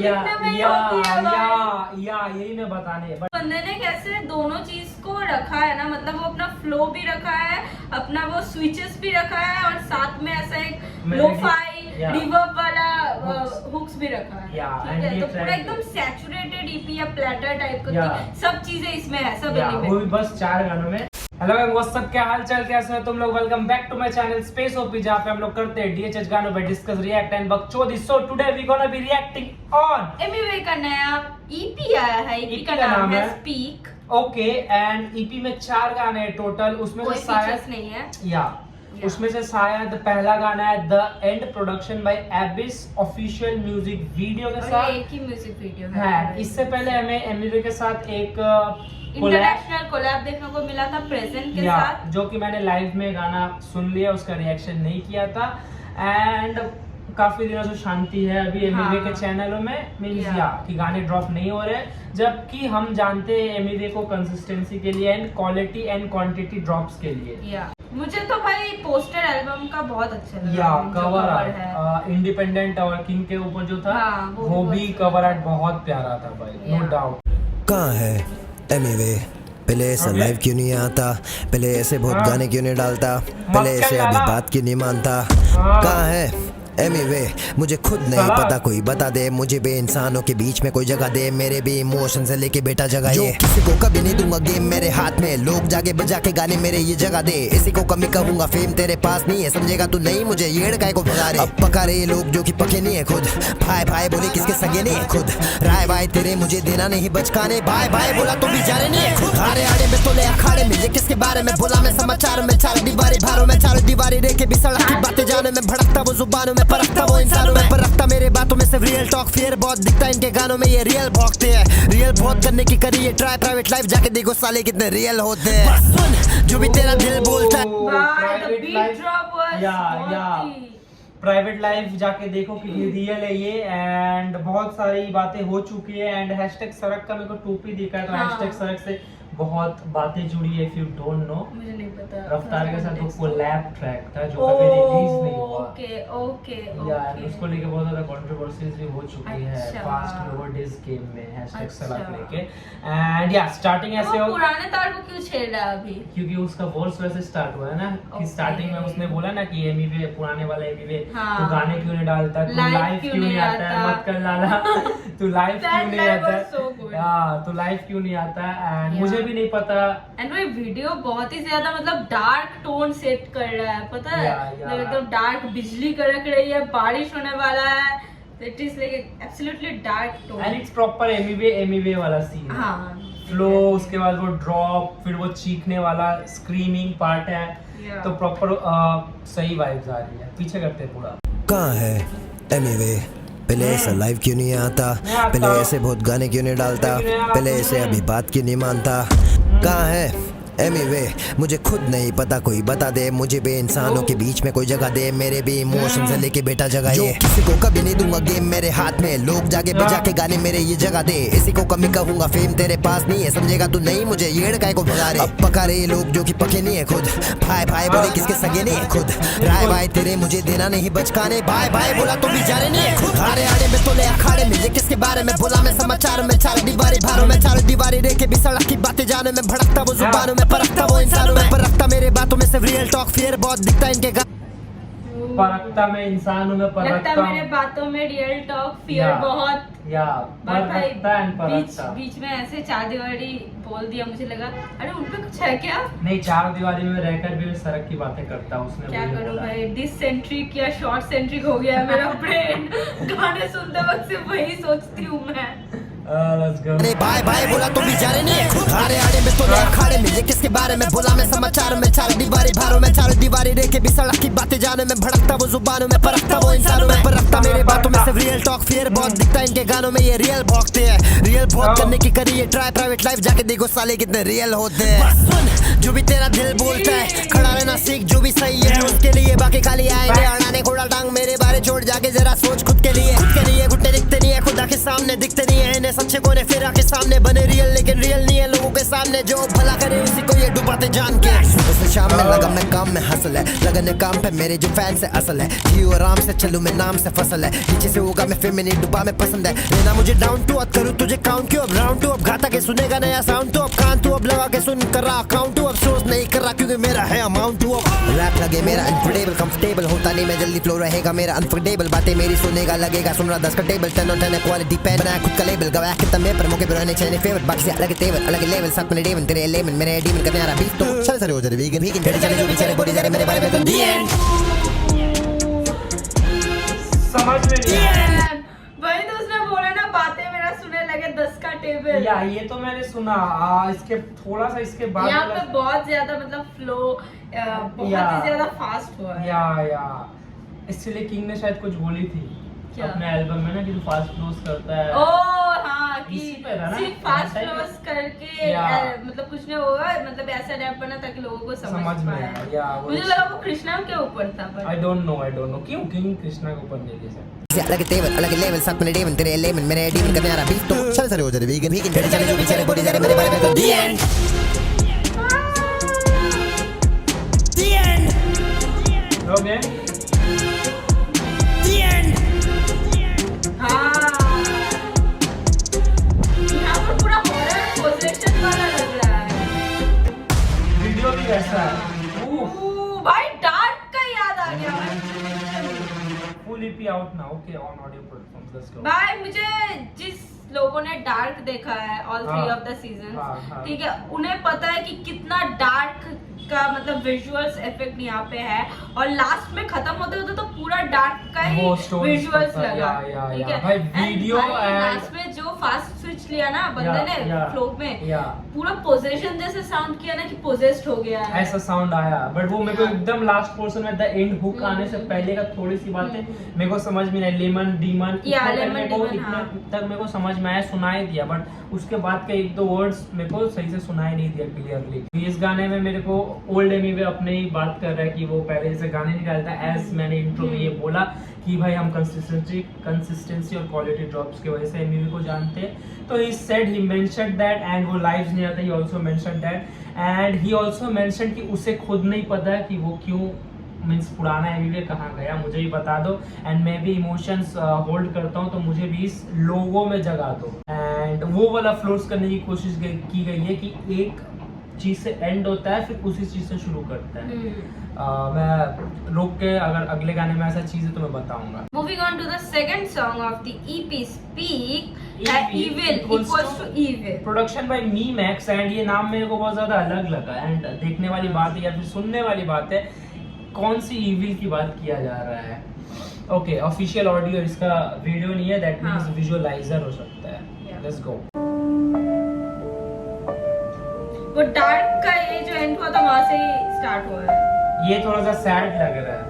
लिखने में ही होती है भाई। यही मैं बताने बंदे ने कैसे दोनों चीज को रखा है ना, मतलब वो अपना फ्लो भी रखा है, अपना वो स्विचेस भी रखा है, और साथ में ऐसा एक लोफाई रिवर्ब वाला हुक्स भी रखा है। ठीक है, तो पूरा एकदम सैचुरेटेड ईपी या प्लेटर टाइप का सब चीजें इसमें है, सब एलिमेंट वो भी बस 4 गानों में। हेलो व्हाट्स अप, क्या हाल चाल, कैसे हो तुम लोग? Welcome back to my channel space OP, जहां पे हम लोग करते हैं डीएचएच गानों पे डिस्कस, रिएक्ट एंड बकचोदी। So today we gonna be reacting on Emiway का नया ईपी आया है। ईपी का नाम है स्पीक। ओके, एंड ईपी में 4 गाने हैं टोटल। उसमें से शायद नहीं है उसमें से शायद पहला गाना है the end production by एबिस official music video के साथ। एक ही म्यूजिक वीडियो है। इससे पहले हमें एमिवे के साथ एक इंटरनेशनल कोलैब देखने को मिला था प्रेजेंट के साथ, जो कि मैंने लाइव में गाना सुन लिया, उसका रिएक्शन नहीं किया था। एंड काफी दिनों से शांति है अभी एमिवे के चैनलों में, मींस कि गाने ड्रॉप नहीं हो रहे, जबकि हम जानते हैं एमिवे को कंसिस्टेंसी के लिए and quality and quantity drops के लिए। मुझे तो भाई पोस्टर एल्बम का बहुत अच्छा लगा। कवर है इंडिपेंडेंट वर्किंग के ऊपर जो था, वो भी कवर आर्ट बहुत प्यारा था भाई, नो डाउट। कहाँ है एमिवे? पहले ऐसा लाइव क्यों नहीं आता? पहले ऐसे बहुत गाने क्यों नहीं डालता? पहले ऐसे अभी बात क्यों नहीं मानता? कहाँ है एमिवे? मुझे खुद नहीं पता, कोई बता दे मुझे भी। इंसानों के बीच में कोई जगह दे, मेरे भी इमोशन से लेके बेटा जगह ये। किसी को कभी नहीं दूंगा गेम मेरे हाथ में, लोग जाके बजा के गाने मेरे ये जगह दे। इसी को कमी कहूंगा, फेम तेरे पास नहीं है, समझेगा तू नहीं मुझे येड़ काय को भगा रहे। अब पका रहे लोग जो कि पके नहीं है खुद, भाई भाई बोले किसके सगे नहीं है खुद। राय भाई तेरे मुझे देना नहीं बचकाने, बाय बाय बोला तो भी जा रहे नहीं है खुद। हारे आड़े में तोले अखाड़े में, ये किसके बारे में बोला मैं समाचार में। 4 दीवारी भारों में 4 दीवारी रह के भी सड़क की बातें जाने में, भड़कता वो जुबानों में, परखता वो इंसानों में, परखता मेरे बातों में सिर्फ रियल टॉक। फियर बहुत दिखता इनके गानों में, ये रियल भौंकते हैं। रियल बहुत करने की करी ये ट्राई, प्राइवेट लाइफ जाके देखो साले कितने रियल होते हैं। सुन जो भी तेरा दिल बोलता है। प्राइवेट लाइफ जाके देखो कि रियल है ये, एंड बहुत सारी बातें हो चुकी है। एंड हैशटैग सड़क का मेरे को टोपी दिखा है, तो हैशटैग सड़क से बहुत बातें जुड़ी है। इफ यू डोंट नो, मुझे नहीं पता। रफ्तार के साथ वो कोलैब ट्रैक था जो कभी रिलीज नहीं हुआ। ओके यार उसको लेके बहुत ज्यादा कंट्रोवर्सीज भी हो चुकी है फास्ट फॉरवर्ड इस गेम में, हैशटैग सड़क लेके। एंड या स्टार्टिंग ऐसे हो, पुराने तार को क्यों छेड़ रहा है अभी? क्योंकि उसका वर्स वैसे स्टार्ट हुआ है ना, कि स्टार्टिंग में उसने बोला ना कि एमिवे पुराने वाला एमिवे, तू गाने क्यों नहीं डालता, तू लाइव क्यों नहीं आता है, मत कर लाला तू लाइव क्यों नहीं आता है, तू लाइव क्यों नहीं आता है। एंड मुझे भी नहीं पता। एंड वो वीडियो बहुत ही ज्यादा मतलब डार्क टोन सेट कर रहा है, पता है, एकदम डार्क, बिजली कड़क रही है, बारिश होने वाला है, it is like absolutely dark tone and it's proper Emiway वाला सीन। फ्लो, उसके बाद वो ड्रॉप, फिर वो चीखने वाला स्क्रीमिंग पार्ट है, तो प्रॉपर सही वाइब्स आ रही है। पीछे करते पूरा। कहाँ है एमिवे? पहले ऐसा लाइव क्यों नहीं आता? पहले ऐसे बहुत गाने क्यों नहीं डालता? पहले ऐसे अभी बात क्यों नहीं मानता? कहाँ है एमिवे? मुझे खुद नहीं पता, कोई बता दे मुझे भी। इंसानों के बीच में कोई जगह दे, मेरे भी इमोशन से लेके बेटा जगह ये। किसी को कभी नहीं दूंगा गेम मेरे हाथ में, लोग जाके बजा के गाने मेरे ये जगह दे। इसी को कमी कहूंगा, फेम तेरे पास नहीं है, समझेगा तू नहीं मुझे येड़ काय को भगा रहे। अब पका रहे लोग जो कि पके नहीं है खुद, भाई भाई बोले किसके सगे नहीं है खुद। राय भाई तेरे मुझे देना नहीं बचकाने, बाय बाय बोला तो भी जा रहे नहीं है खुद। हारे आड़े में तोले अखाड़े में, ये किसके बारे में बोला मैं समाचार में। 4 दीवारी भारों में 4 दीवारी रह के भी सड़क की बातें जाने में, भड़कता वो जुबानों में, परखता वो इंसानों में, परखता मेरे बातों में सिर्फ रियल टॉक। फियर बहुत दिखता इनके परखता में इंसानों में, परखता मेरे बातों में रियल टॉक, फियर बहुत बीच में ऐसे 4 दीवारी बोल दिया, मुझे लगा अरे उनपे कुछ है क्या? नहीं, 4 दीवारी में रहकर भी सड़क की बातें करता उसने। क्या करूं भाई, डिससेंट्रिक या शॉर्ट सेंट्रिक हो गया है मेरा ब्रेन। गाने सुनते वक्त सिर्फ वही सोचती हूँ मैं। बाय बाय बोला तो भी जा रहे नहीं है। हारे आड़े में तोले अखाड़े में, ये किसके बारे में बोला मैं समाचार में। 4 दीवारी भारों में 4 दीवारी रह के भी सड़क की बातें जाने में, भड़कता वो जुबानों में, परखता वो इंसानों में, परखता मेरे बातों में सिर्फ रियल टॉक। फियर बहुत दिखता इनके गानों में, ये रियल भौंकते हैं। रियल बहुत करने की करी ये ट्राई, प्राइवेट लाइफ जाके देखो साले कितने रियल होते हैं। सुन जो भी तेरा दिल बोलता है, खड़ा रहना सीख जो भी सही है उसके लिए, बाकी खाली आएंगे अड़ाने घोड़ा टांग। मेरे बारे छोड़ जाके जरा सोच खुद के लिए घुटने दिखते नहीं है, खुदा के सामने दिखते नहीं है। इन्हें सच्चे कोने फिर आके सामने बने रियल, लेकिन रियल नहीं है लोगों के सामने। जो भला करे उसी को ये बातें जान के। सुबह से शाम में लगा मैं काम में हसल है, लगन है काम पे मेरे जो फैन से असल है। जियो आराम से चलूं मैं नाम से फसल है, नीचे से होगा मैं फेमिनिन डुबा में पसंद है। लेना मुझे डाउन टू अर्थ, करूं तुझे काउंट क्यों अब राउंड टू अब गाता के सुनेगा नया साउंड तो अब कान तू अब लगा के सुन कर रहा अकाउंट टू अब सोच नहीं कर रहा क्योंकि मेरा है अमाउंट टू अब रैप लगे मेरा अनफोर्डेबल कंफर्टेबल होता नहीं मैं जल्दी फ्लो रहेगा मेरा अनफोर्डेबल बातें मेरी सुनेगा लगेगा सुन रहा 10 का टेबल 10 on 10 क्वालिटी पेन बनाया खुद का लेबल गवाया कितना मैं पर मौके पर रहने चाहिए फेवरेट बाकी से अलग तेवर अलग लेवल साथ में डेवन तेरे एलिमेंट मेरे डीमन करने आ रहा बीट तो चल सर हो जा वीगन वीगन चले जो भी चले बॉडी जा मेरे बारे में तो दी एंड समझ में नहीं आया। वही तो उसने बोला ना बातें मेरा सुने लगे 10 का टेबल। या ये तो मैंने सुना। इसके थोड़ा सा इसके बाद यहाँ पे बहुत ज्यादा मतलब फ्लो बहुत ही ज्यादा फास्ट हुआ है। या इसलिए किंग ने शायद कुछ बोली थी क्या? अपने एल्बम में ना कि तू फास्ट फ्लोस करता है। ओ हाँ कि इसी पे था ना? सिर्फ फास्ट फ्लोस करके मतलब कुछ नहीं होगा मतलब ऐसा रैप बना ताकि लोगों को समझ पाए। मुझे लगा वो कृष्णा के ऊपर था पर आई डोंट नो क्यों किंग कृष्णा के ऊपर नहीं ले सकते। अलग तेवर अलग लेवल साथ में डेवन तेरे एलिमेंट मेरे डीमन करने आ रहा बीट तो चल सर हो जा वीगन वीगन चले जो भी चले बॉडी जा मेरे बारे में तो दी एंड ओके वीडियो भी ऐसा है। भाई डार्क का याद आ गया भाई। फुल ईपी आउट ना okay on audio platforms let's go. भाई मुझे जिस लोगों ने डार्क देखा है ऑल 3 ऑफ द सीजन ठीक है उन्हें पता है कि कितना डार्क का मतलब विजुअल्स इफेक्ट यहाँ पे है और लास्ट में खत्म होते होते तो पूरा डार्क का ही विजुअल्स लगा ठीक है भाई वीडियो लास्ट में जो फास्ट स्विच लिया ना बंदे ने फ्लो में पूरा पोजेशन जैसे साउंड किया ना कि पोजेस्ड हो गया है ऐसा साउंड आया बट वो मेरे को एकदम लास्ट पोर्शन में द एंड हुक आने से पहले का थोड़ी सी बातें मेरे को समझ में नहीं लेमन डीमन इतना तक मेरे को समझ में आया सुनाई दिया बट उसके बाद के एक दो वर्ड्स मेरे को सही से सुनाई नहीं दिया क्लियरली। इस गाने में मेरे को ओल्ड एमीवे अपने ही बात कर रहा है कि वो पहले से गाने निकालता है एज मैंने इंट्रो में ये बोला कि भाई हम कंसिस्टेंसी और क्वालिटी ड्रॉप्स की वजह से एमीवे को जानते हैं तो he said he mentioned that and वो लाइव्स नहीं आता ही also mentioned that and he also mentioned कि उसे खुद नहीं पता कि वो क्यों मीन्स पुराना एमीवे कहाँ गया मुझे भी बता दो एंड मैं भी इमोशंस होल्ड करता हूँ तो मुझे भी इस लोगों में जगा दो एंड वो वाला फ्लोर्स करने की कोशिश की गई है कि एक चीज से एंड होता है फिर उसी चीज से शुरू करता है। मैं रोक के अगर अगले गाने में ऐसा चीज है तो मैं बताऊंगा। Moving on to the second song of the EP speak evil equals to evil production by me Max and ये नाम मेरे को बहुत ज्यादा अलग लगा एंड देखने वाली बात है या फिर सुनने वाली बात है कौन सी इविल की बात किया जा रहा है। ओके ऑफिशियल ऑडियो इसका वीडियो नहीं है दैट मींस विजुअलाइजर हो सकता है। Let's go. वो डार्क का ये जो एंड हुआ था वहां से ही स्टार्ट हुआ है। ये थोड़ा सा सैड लग रहा है।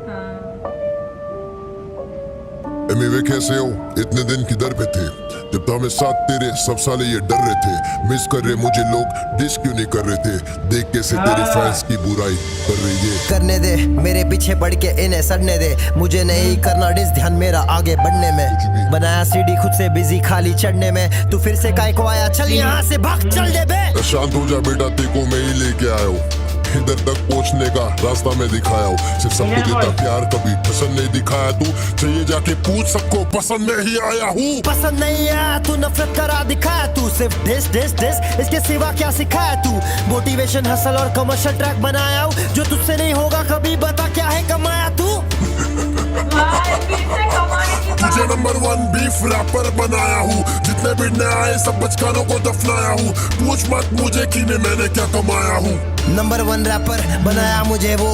एमिवे कैसे हो इतने दिन किधर पे थे जब तो हमें साथ तेरे सब साले ये डर रहे थे मिस कर रहे मुझे लोग डिस क्यों नहीं कर रहे थे देख कैसे तेरे फैंस की बुराई कर रही है करने दे मेरे पीछे पड़ के इन्हें सड़ने दे मुझे नहीं करना डिस ध्यान मेरा आगे बढ़ने में बनाया सीडी खुद से बिजी खाली चढ़ने में तू फिर से काय को आया चल यहाँ से भाग चल दे बे शांत हो जा बेटा तेको मैं ही लेके आया हूँ इधर तक पहुंचने का रास्ता मैं दिखाया हूँ सिर्फ सबको देता प्यार कभी पसंद नहीं दिखाया तू चाहिए जाके पूछ सबको पसंद में ही आया हूँ पसंद नहीं आया तू नफरत करा दिखाया तू सिर्फ डिस डिस डिस इसके सिवा क्या सिखाया तू मोटिवेशन हसल और कमर्शियल ट्रैक बनाया हूँ जो तुझसे नहीं होगा कभी बता क्या है कमाया तू तुझे नंबर 1 बीफ रैपर बनाया हूँ जितने भी नए आए सब बचकानों को दफनाया हूँ पूछ मत मुझे कि मैंने क्या कमाया हूँ नंबर 1 रैपर बनाया मुझे वो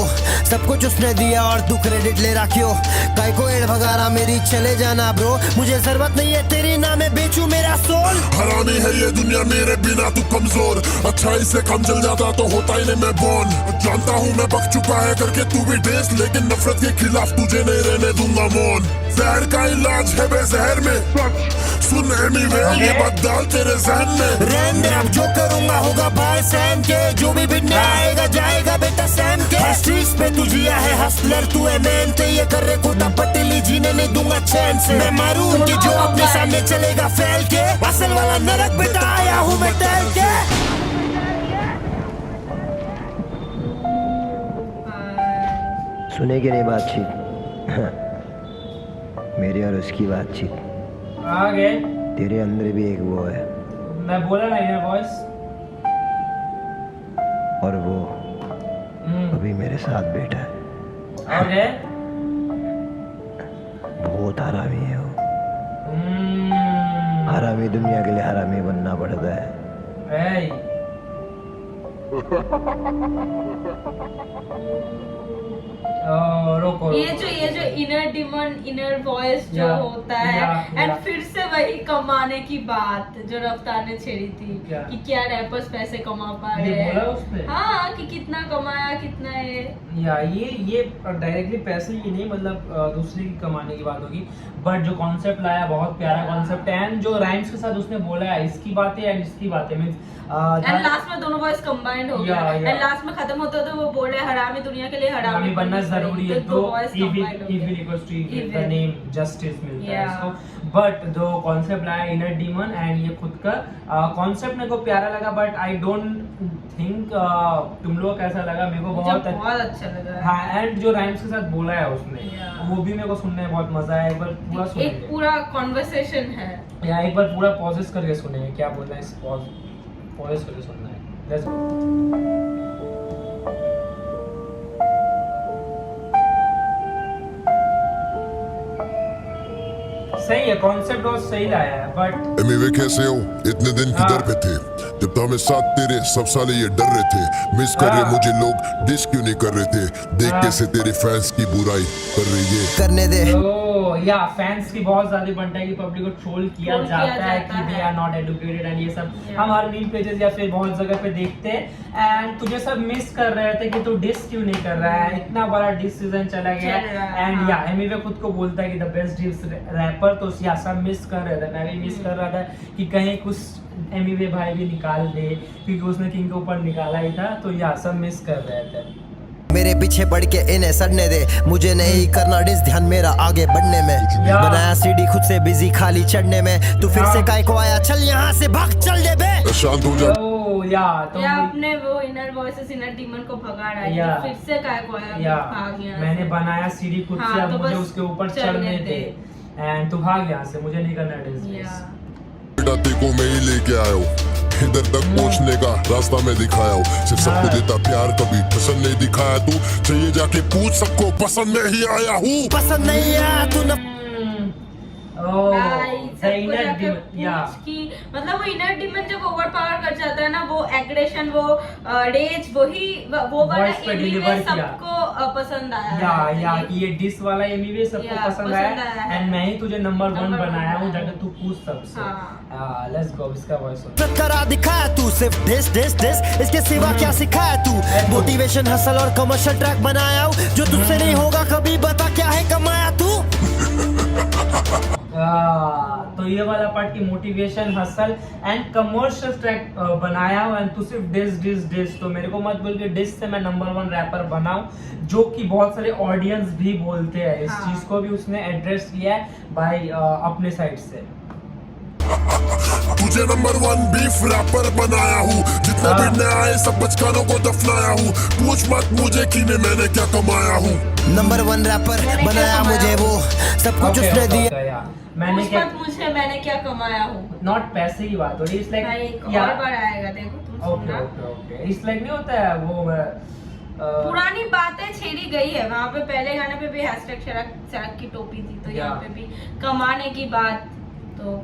सब कुछ उसने दिया और तू क्रेडिट ले रहा क्यों काय को एड़ भगा रहा मेरी चले जाना ब्रो मुझे जरूरत नहीं है तेरी ना मैं बेचूं मेरा सोल हरानी है ये दुनिया मेरे बिना तू कमजोर अच्छाई से कम जल जाता तो होता ही नहीं मैं बॉर्न जानता हूँ मैं बक चुका है करके तू भी डेस लेकिन नफरत के खिलाफ तुझे नहीं रहने दूंगा मौन जहर का इलाज है बेजहर में सुन एमीवे ये बात डाल तेरे जहन में रहने अब जो करूंगा होगा भाई सैम के जो भी बिटने आएगा जाएगा बेटा सैम के स्ट्रीट्स पे तू जिया है हसलर तू है मेहनत ये कर रहे कोटा पटेली जीने नहीं दूंगा चैन से मैं मारूं उनके जो अपने सामने चलेगा फैल के असल वाला नरक बेटा आया हूँ मैं टहल के सुनेगी नहीं बातचीत मेरी और उसकी बातचीत। आगे तेरे अंदर भी एक वो है मैं बोला ना इनर वॉइस, और वो अभी मेरे साथ बैठा है। आगे बहुत हरामी है वो। हरामी दुनिया के लिए हरामी बनना पड़ता है। Hey. रोको ये जो इनर डिमन इनर वॉइस जो होता है एंड फिर से वही कमाने की बात जो रफ्तार ने छेड़ी थी कि क्या रैपर्स पैसे कमा पा रहे हैं। हाँ कि कितना कमाया कितना है ये डायरेक्टली पैसे ही नहीं, मतलब दूसरे की कमाने की बात होगी, बट जो कॉन्सेप्ट लाया बहुत प्यारा कॉन्सेप्ट है एंड जो राइम्स के साथ उसने बोला है इसकी बातें एंड इसकी बातें मींस एंड लास्ट में दोनों वॉइस कंबाइंड हो गया एंड लास्ट में खत्म होता तो वो बोल रहे हरामी दुनिया के लिए हरामी बनना जरूरी है, तो evil equals to evil, the name justice मिलता है इसको। बट जो कॉन्सेप्ट लाया इनर डीमन एंड ये खुद का कॉन्सेप्ट मेरे को प्यारा लगा, बट आई डोंट थिंक तुम लोग कैसा लगा। मेरे को बहुत अच्छा लगा। हाँ एंड जो राइम्स के साथ बोला है उसने वो भी मेरे को सुनने में बहुत मजा आया। एक बार पूरा सुनेंगे, एक पूरा कॉन्वर्सेशन है या एक बार पूरा पॉजेस करके सुनेंगे क्या बोलना है, इस पॉजेस करके सुनना है। Let's go. सही है, कॉन्सेप्ट बहुत सही लाया है बट एमिवे कैसे हो? इतने दिन किधर पे थे? जब तो हमें साथ तेरे सब साले ये डर रहे थे, मिस कर रहे मुझे लोग, डिस क्यों नहीं कर रहे थे? देख कैसे तेरे फैंस की बुराई कर रही है। करने दे या फैंस की बहुत ज्यादा बनता है कि पब्लिक को ट्रोल किया जाता है कि they are not educated and ये सब हम हर मीम पेजेस या फिर बहुत जगह पे देखते हैं एंड तुझे सब मिस कर रहे थे कि तू डिस क्यों नहीं कर रहा है। इतना बड़ा डिस सीजन चला गया एंड या एमिवे खुद को बोलता है कि द बेस्ट डिस रैपर, तो या सब मिस कर रहे थे, मैं भी मिस कर रहा था कि कहीं कुछ एमिवे भाई भी निकाल दे क्योंकि उसने किंग के ऊपर निकाला ही था, तो या सब मिस कर रहे थे। मेरे पीछे पड़ के इन्हें सड़ने दे, मुझे नहीं करना डिस, ध्यान मेरा आगे बढ़ने में। बनाया सीडी खुद से बिजी खाली चढ़ने में, तू फिर से काय को आया, चल यहाँ से भाग चल दे बे। शांत हो जा। या आपने वो इनर वॉइसेस इनर डीमन को भगा रहा है तो फिर से काय को आया, भाग यहाँ। मैंने बनाया सीडी खुद से, अब मुझे उसके ऊपर चढ़ने दे एंड तू भाग यहाँ से, मुझे नहीं करना डिस। बेटा देखो मैं ही लेके आया हूँ, इधर तक पहुँचने का रास्ता मैं दिखाया हूँ, सिर्फ सबको देता प्यार कभी पसंद नहीं दिखाया तू, चाहिए जाके पूछ सबको पसंद नहीं आया हूँ। पसंद नहीं आया तू न मतलब वो इनर डिमन जब ओवर पावर कर जाता है ना, वो एग्रेशन वो रेज वो वाला एमिवे सबको पसंद आया या कि ये डिस वाला एमिवे सबको पसंद आया एंड मैं ही तुझे नंबर 1 बनाया हूँ जाकर तू पूछ सबसे। लेट्स गो, इसका वॉइस सुन। करा दिखाया तू सिर्फ डिस डिस डिस, इसके सिवा क्या सिखाया तू? मोटिवेशन हसल और कमर्शियल ट्रैक बनाया हूँ, जो तुझसे नहीं होगा कभी, बता क्या है कमाया तू? तो ये वाला पार्ट की motivation hustle and commercial track बनाया हूँ एंड तू सिर्फ डिस, तो मेरे को मत बोल के डिस से मैं नंबर 1 रैपर बनाऊं, जो कि बहुत सारे ऑडियंस भी बोलते हैं। इस चीज को भी उसने एड्रेस किया है भाई अपने साइड से। तुझे नंबर 1 बीफ रैपर बनाया हूँ, जितने भी नए आए सब बचकानों को दफनाया हूँ, पूछ मत मुझे कि मैंने क्या कमाया हूँ। नंबर 1 रैपर बनाया मुझे वो, सब कुछ उसने दिया, मैंने क्या कमाया हूँ। नॉट पैसे की बात हो रही, इट्स लाइक और बार आएगा देखो तुम सुनना। ओके इट्स लाइक नहीं होता है वो पुरानी बातें छेड़ी गई है वहाँ पे, पहले गाने पे भी हैशटैग सड़क की टोपी थी, तो यहाँ पे भी कमाने की बात, तो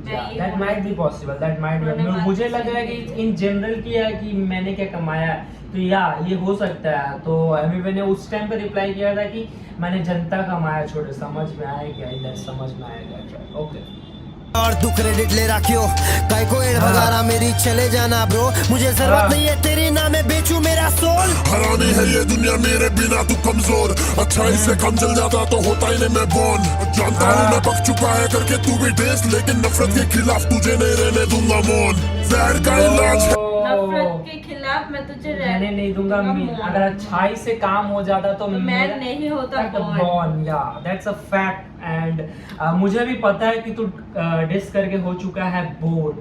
that might be possible, that might be। मुझे लग रहा है कि इन जनरल किया है कि मैंने क्या कमाया, तो या ये हो सकता है। तो एमिवे ने उस टाइम पे रिप्लाई किया था कि मैंने जनता कमाया, छोड़े समझ में आएगा, इधर समझ में आएगा। ओके और तू क्रेडिट ले रखियो, काय को एड भगारा मेरी, चले जाना ब्रो, मुझे जरूरत नहीं है तेरी, ना मैं बेचूं मेरा सोल। हरामी है ये दुनिया मेरे बिना तू कमजोर, अच्छाई से कम जल जाता तो होता ही नहीं मैं बॉर्न, जानता हूँ मैं पक चुका है करके तू भी टेस्ट, लेकिन नफरत के खिलाफ तुझे नहीं रहने दूंगा मौन, जहर का इलाज है नफरत के खिलाफ मैं तुझे रहने नहीं दूंगा। अगर अच्छाई से काम हो जाता तो मैं नहीं होता बॉर्न, या दैट्स अ फैक्ट एंड मुझे भी पता है कि तू डिस करके हो चुका है बोर,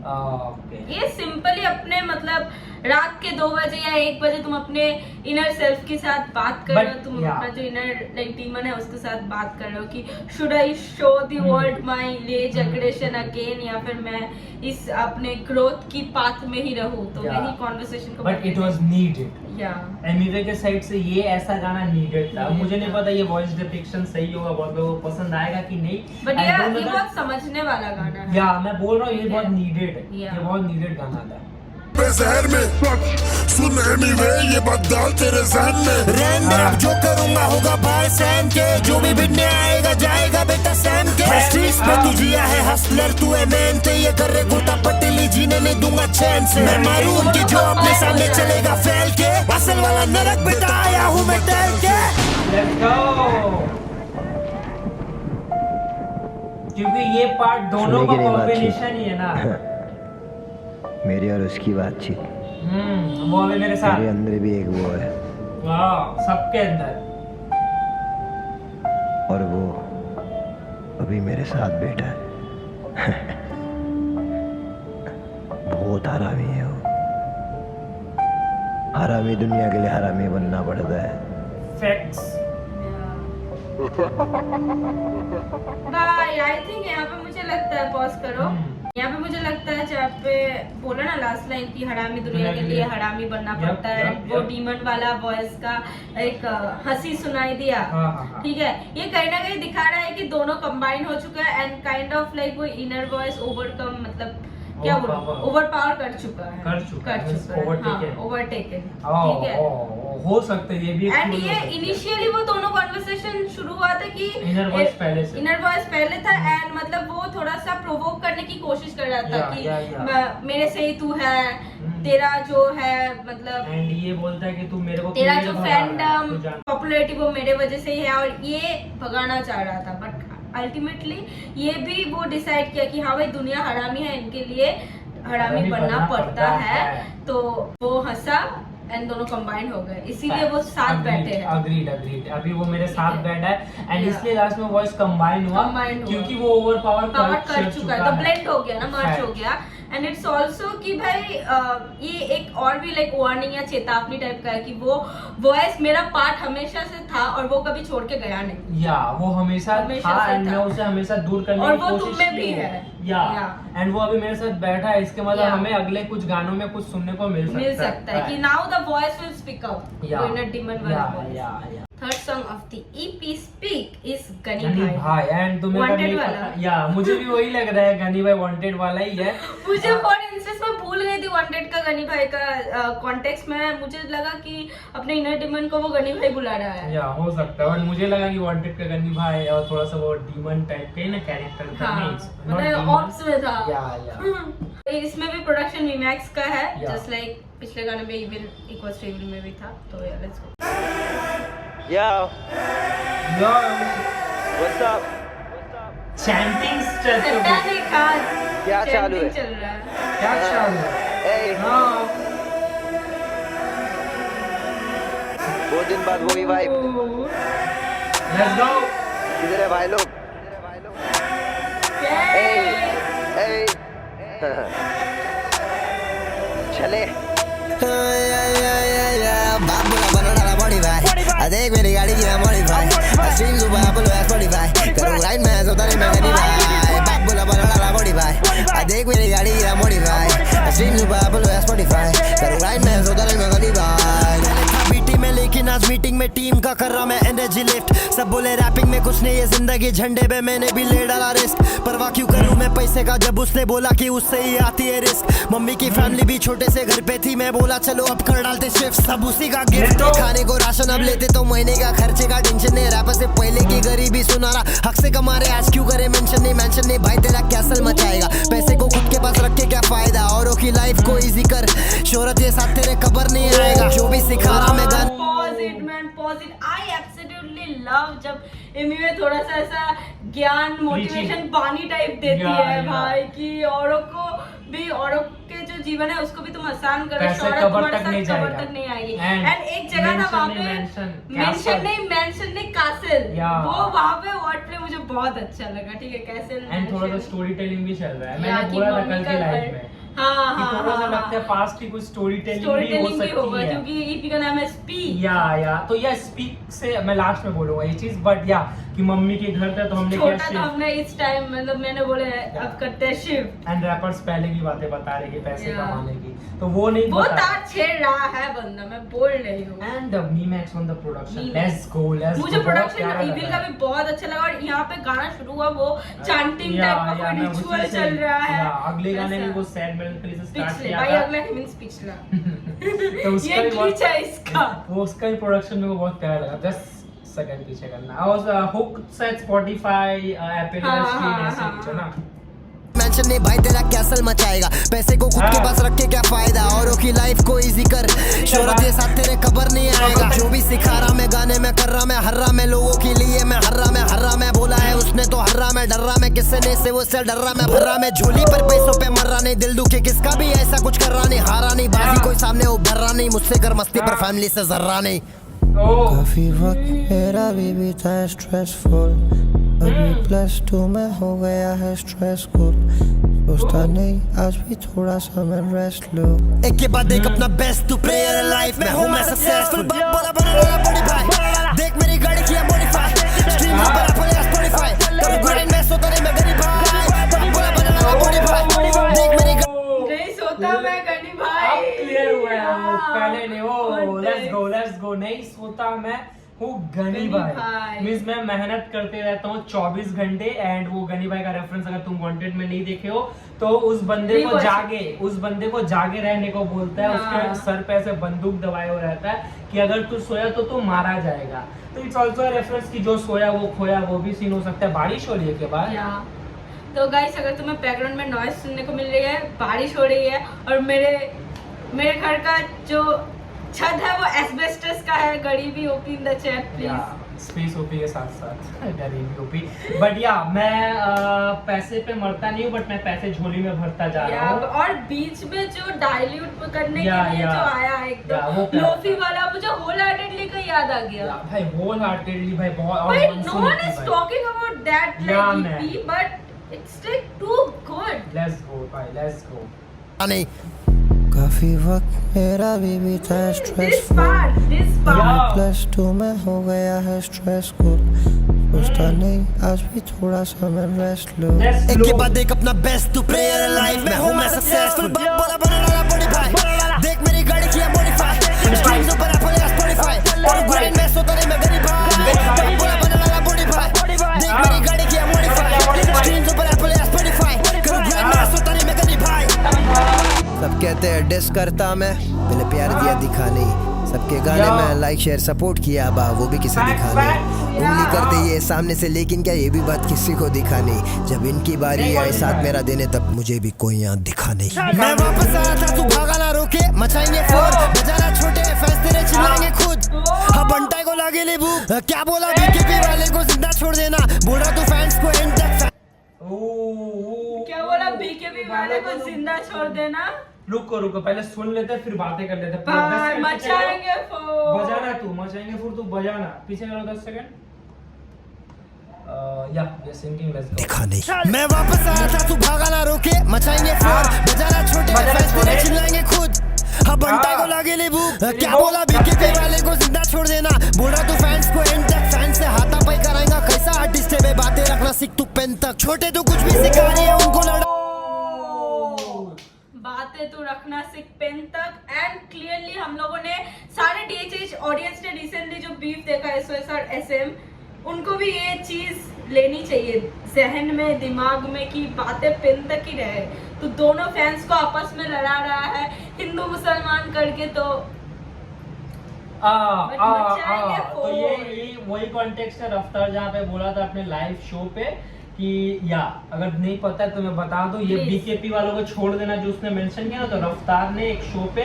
ओके ये सिंपली अपने मतलब रात के 2 बजे या 1 बजे तुम अपने इनर सेल्फ के साथ बात कर रहे हो, But, तुम yeah. अपना जो इनर लाइक डीमन है उसके साथ बात कर रहे हो कि should I show the world my rage aggression again, या फिर मैं इस अपने ग्रोथ की पाथ में ही रहूं, तो Yeah. वही कॉन्वर्सेशन को बट इट वाज नीडेड। या एमिवे के साइड से ये ऐसा गाना नीडेड था। Needed मुझे नहीं था। पता ये वॉइस डिपिक्शन सही होगा, बहुत लोगों को पसंद आएगा कि नहीं, बट I don't know ये that- बहुत समझने वाला गाना है। या मैं बोल रहा हूँ ये Yeah. बहुत नीडेड है, Yeah. ये बहुत नीडेड गाना था। जहर में सुन एनीवे ये बात डाल तेरे जहन में। रहने दे, अब जो करूंगा होगा बाय सैम के, जो भी बिकने आएगा जाएगा बेटा सैम के। स्ट्रीट्स पे तू जिया है हसलर, तू है मैन ते, ये कर रे गोटा पटेली जीने नहीं दूंगा चैन से। मैं मारूं उनकी जो अपने सामने चलेगा फैल के, असल वाला नरक बेटा आया हूँ मैं टहल के। Let's go. क्योंकि ये पार्ट दोनों सुनी का कि नहीं कॉम्बिनेशन ही है ना। मेरी और उसकी बातचीत, वो अभी मेरे साथ। मेरे अंदर भी एक वो है वाह, सबके अंदर। और वो अभी मेरे साथ बैठा है। बहुत हरामी है वो, हरामी दुनिया के लिए हरामी बनना पड़ता है। फैक्ट्स। भाई आई थिंक यहाँ पे मुझे लगता है, पॉज करो, यहाँ पे मुझे लगता है जहाँ पे बोला ना लास्ट लाइन की हरामी दुनिया के लिए हरामी बनना Yep, पड़ता है, yep, वो yep. डीमन वाला वॉइस का एक हंसी सुनाई दिया। हाँ। ठीक है, ये कहीं ना कहीं दिखा रहा है कि दोनों कंबाइन हो चुका है एंड काइंड ऑफ लाइक वो इनर वॉइस ओवरकम, मतलब क्या बोलूं, Overpower. ओवर पावर कर चुका है, कर चुका है, overtaken. ओवरटेकन। ठीक है, हो सकता है ये भी एक एंड clue ये हो सकता है। इनिशियली वो दोनों कॉन्वर्सेशन शुरू हुआ था कि Inner voice पहले से। इनर वॉइस पहले था एंड मतलब वो थोड़ा सा प्रोवोक करने की कोशिश कर रहा था Yeah, कि yeah. मेरे से ही तू है, तेरा जो है मतलब एंड ये बोलता है कि तू मेरे को तेरा क्यों जो भगा रहा है? फैंडम तू जान- पॉपुलैरिटी वो मेरे वजह से ही है, और ये भगाना चाह रहा था, बट अल्टीमेटली ये भी वो डिसाइड किया कि हाँ भाई दुनिया हरामी है, इनके लिए हरामी बनना पड़ता है, तो वो हंसा एंड दोनों कंबाइन हो गए, इसीलिए वो साथ बैठे हैं। अग्रीड अभी वो मेरे साथ है। बैठा है एंड Yeah. इसलिए लास्ट में वॉइस कंबाइन हुआ Combine हुआ। क्योंकि वो ओवर पावर पावर कर चुका है, तो ब्लेंड हो गया ना, मर्ज Fact. हो गया। एंड इट्स ऑल्सो कि भाई ये एक और भी लाइक वार्निंग या चेतावनी टाइप का है कि वो वॉइस मेरा पार्ट हमेशा से था और वो कभी छोड़ के गया नहीं, या वो हमेशा हमेशा था से एंड था। मैं उसे हमेशा दूर करने और की वो कोशिश तुम में भी की है। या Yeah. एंड वो अभी मेरे साथ बैठा है, इसके मतलब Yeah. हमें अगले कुछ गानों में कुछ सुनने को मिल सकता है कि now the voice will speak out, Yeah. Inner demon वाला वॉइस। या third song of the EP speak is गनी गनी भाई। भाई एंड तुम्हें Wanted नहीं वाला। पता, या मुझे भी वही लग रहा है, गनी भाई वांटेड वाला ही है। मुझे फॉर इंस्टेंस मैं भूल गई थी वांटेड का गनी भाई का कॉन्टेक्स्ट में, मुझे लगा कि अपने इनर डीमन को वो गनी भाई बुला रहा है। या हो सकता है, बट मुझे लगा कि वांटेड का गनी भाई और थोड़ा सा वो डीमन टाइप का ही ना कैरेक्टर था, हाँ, नहीं मतलब ऑप्स में था। या इसमें भी प्रोडक्शन वीमैक्स का है, Yeah. जस्ट लाइक पिछले गाने में इविल इक्वल्स टू इविल में भी था, तो या लेट्स गो। Yo, या what's up? चैंटिंग्स चलते हो, सट्टा नहीं खान, क्या चालू है? chanting चल रहा है। क्या चाल है? Hey, हाँ बहुत दिन बाद वही वाइब, लेट्स गो। किधर है भाई लोग? Hey, hey, चले। देख मेरी गाड़ी की modify, stream super Apple OS Spotify, करूं राइड में सोता नहीं मैं गनी भाई, बाप बोला बना मॉडिफाई, देख मेरी गाड़ी की modify, stream super Apple OS Spotify, करूं राइड में सोता नहीं मैं गनी भाई। बीटी में लेकिन आज मीटिंग में टीम का कर रहा मैं एनर्जी लिफ्ट, सब बोले रैपिंग में कुछ नहीं, ये जिंदगी झंडे पे मैंने भी ले डाला रिस्क, परवाह क्यों करूं मैं पैसे का जब उसने बोला कि उससे ही आती है रिस्क। मम्मी की फैमिली भी छोटे से घर पे थी, मैं बोला चलो अब कर डालते शिफ्ट, सब उसी का गिफ्ट, खाने को राशन अब लेते तो महीने का खर्चे का टेंशन नहीं, रैपर से पहले की गरीबी सुना रहा, हक से कमा रहे आज क्यों करे मेंशन नहीं भाई, तेरा कैसल मचाएगा, पैसे को खुद के पास रख के क्या फायदा, औरों की लाइफ को इजी कर, शोहरत ये साथ तेरे कबर नहीं आएगा, जो भी सिखा रहा मैं गान। Pause it man, pause it. I absolutely love जब एमिवे थोड़ा सा ऐसा ज्ञान मोटिवेशन पानी टाइप देती Yeah, है yeah. भाई, कि औरों को भी, औरों के जो जीवन है उसको भी तुम आसान करो, पैसे शौहरत कब्र तुम्हारे तक साथ नहीं कब्र जाएगा। तक नहीं आएगी। And एंड एक जगह था वहाँ पे मेंशन नहीं कासल, Yeah. वो वहाँ पे वर्ड प्ले मुझे बहुत अच्छा लगा, ठीक है कैसल। एंड थोड़ा सा स्टोरी टेलिंग भी चल रहा है, या मैंने कि बोला था मम्मी कल का की घर- लाइफ में हाँ कि थोड़ा सा लगता है पास्ट की कुछ स्टोरी टेलिंग स्टोरी भी हो टेलिंग भी सकती होगा है। क्योंकि ईपी का नाम है स्पीक। या तो या स्पीक से मैं लास्ट में बोलूंगा ये चीज, बट या कि मम्मी के घर था तो हमने क्या छोटा तो हमने इस टाइम मतलब मैंने बोले अब करते हैं शिफ्ट। एंड रैपर्स पहले की बातें बता रहे कि पैसे Yeah. कमाने की, तो वो नहीं वो बता। तार छेड़ रहा है बंदा, मैं बोल रही हूँ। And Meemax on the production, Meemax. Let's go. मुझे प्रोडक्शन ईविल का भी बहुत अच्छा लगा, और यहाँ पे गाना शुरू हुआ वो चांटिंग टाइप का कोई रिचुअल चल रहा है। अगले गाने में वैसा। वो सैड मेलंकली से स्टार्ट पिछले किया भाई था अगला मींस पिछला तो उसका ये भी बहुत glitch है इसका। वो उसका भी प्रोडक्शन मेरे को बहुत प्यारा लगा। 10 सेकंड पीछे करना। I was hooked at Spotify, Apple हाँ, Stream हाँ, ऐसे हाँ, कुछ है ना। मेंशन नहीं भाई तेरा कैसल मचाएगा, पैसे को खुद के हाँ। पास रख के क्या फायदा, औरों की लाइफ को इजी कर, शोहरत के साथ तेरे खबर नहीं आएगा। जो भी सिखा रहा मैं गाने में कर रहा मैं हर रहा मैं लोगों के लिए मैं हर रहा मैं बोला है उसने तो हर रहा मैं डर रहा मैं किससे नहीं से वो से डर रहा मैं भर रहा मैं झोली पर पैसों पे मर रहा नहीं, दिल दुखे किसका भी ऐसा कुछ कर रहा नहीं, हारा नहीं बाजी कोई सामने उभर रहा नहीं, मुझसे कर मस्ती पर फैमिली से जर्रा नहीं। ओह काफी वक्त मेरा भी बीता है स्ट्रेसफुल, अभी +2 में हो गया है स्ट्रेसफुल, सोचता नहीं आज भी थोड़ा सा मैं रेस्ट लो। एक के बाद एक अपना बेस्ट टू प्लेयर लाइफ में हूँ मैं सक्सेसफुल, बाप बोला बड़ा बड़ी भाई देख मेरी गाड़ी किया मॉडिफाई, स्ट्रीम पर अपने स्पॉटिफाई करूँ ग्राइंड में सोता नहीं मैं गरीब भाई, बाप बोला बड़ा बड़ी भाई देख मेरी नहीं सोता मैं गनी भाई। अब क्लियर हुआ है वो हाँ, पहले नहीं। ओ context। लेट्स गो नहीं सोता मैं हूँ गनी गनी भाई। भाई। मींस मैं मेहनत करते रहता हूँ 24 घंटे। एंड वो गनी भाई का रेफरेंस अगर तुम वांटेड में नहीं देखे हो तो उस बंदे नहीं को बोल जागे रहने को बोलता है। हाँ। उसके सर पे ऐसे बंदूक दबाए हुए रहता है कि अगर तू सोया तो तू मारा जाएगा। तो इट्स ऑल्सो रेफरेंस की जो सोया वो खोया, वो भी सीन हो सकता है। बारिश हो रही है के बाद या तो गाइस अगर तुम्हें बैकग्राउंड में नॉइज सुनने को मिल रही है, बारिश हो रही है और मेरे घर का जो छत है वो एस्बेस्टस का है। गरीबी OP in the chat please. Space OP के साथ साथ गरीबी ओपी। बट या मैं पैसे पे मरता नहीं हूँ, बट मैं पैसे झोली में भरता जा रहा हूँ। और बीच में जो डाइल्यूट करने या, के लिए या, जो आया या, वो एकदम प्यारा लोफी वाला, मुझे होल हार्टेडली का याद आ गया। या, भाई होल हार्टेडली भाई बहुत। और भाई Monsoon no one EP is भाई। Talking about that Yeah, like man. EP but it's like too good. Let's go भाई, लेट्स गो। नहीं काफी वक्त मेरा भी बीता है दिस स्ट्रेसफुल, पार्ट Yeah. +2 में हो गया है स्ट्रेसफुल, सोचता नहीं आज भी थोड़ा सा मैं रेस्ट लो। Let's एक के go. बाद एक अपना बेस्ट टू प्लेयर लाइफ में हूँ मैं सक्सेसफुल, बाप बोला बड़ा बड़ी भाई देख मेरी गाड़ी किया मॉडिफाई, स्ट्रीम्स पर अपने स्पॉटिफाई करूँ ग्राइंड में सोता नहीं मैं गरीब भाई, बाप बोला बड़ा बड़ी भाई देख मेरी गाड़ी किया मॉडिफाई, स्ट्रीम्स पर अपने स्पॉटिफाई करूँ ग्राइंड में सोता नहीं मैं गरीब भाई। सब कहते हैं डिस करता मैं, पहले प्यार दिया दिखा नहीं, सबके गाने में लाइक शेयर सपोर्ट किया बा वो भी किसे दिखा नहीं, उंगली करते ये सामने से लेकिन क्या ये भी बात किसी को दिखा नहीं, जब इनकी बारी आई साथ मेरा देने तब मुझे भी कोई यहाँ दिखा नहीं। मैं वापस आया था तू भागा ना रोके, मचाएंगे फोर बजाना छोटे फैंस तेरे चिल्लाएंगे खुद, हाँ बंटाई को लागे ले भूख क्या बोला बीकेपी वाले को जिंदा छोड़ देना, बोल रहा तू फैंस को एंड तक। क्या बोला बीकेपी वाले को जिंदा छोड़ देना। रुको पहले सुन लेते फिर बातें कर लेते। भाई मचाएंगे फोर। बजाना तू मचाएंगे फिर तू बजाना। पीछे करो 10 सेकंड। या ये सिंगिंग लेट्स गो। दिखा नहीं मैं वापस आया था तू भागा ना रोके, मचाएंगे फोर बजाना छोटे फैंस तेरे चिल्लाएंगे खुद, हाँ बंटाई को लागे ले भूख क्या बोला बीकेपी वाले को जिंदा छोड़ देना, बोल रहा तू फैंस को एंड तक, फैंस से हाथापाई कराएगा कैसा आर्टिस्ट है बे, बातें रखना सीख तू पेन तक, छोटे तो कुछ भी सिखा रही है उनको लड़ा बातें तो रखना सिख पेन तक। एंड क्लियरली हम लोगों ने सारे DHH ऑडियंस ने रिसेंटली जो बीफ देखा SOS और SM, उनको भी ये चीज लेनी चाहिए जहन में दिमाग में कि बातें पेन तक ही रहे। तो दोनों फैंस को आपस में लड़ा रहा है हिंदू मुसलमान करके, तो तो ये वही कॉन्टेक्स्ट है रफ्तार जहाँ पे बोला था अपने लाइव शो पे कि या अगर नहीं पता है तो मैं बता दूं, ये बीकेपी वालों को छोड़ देना जो उसने मेंशन किया ना, तो रफ्तार ने एक शो पे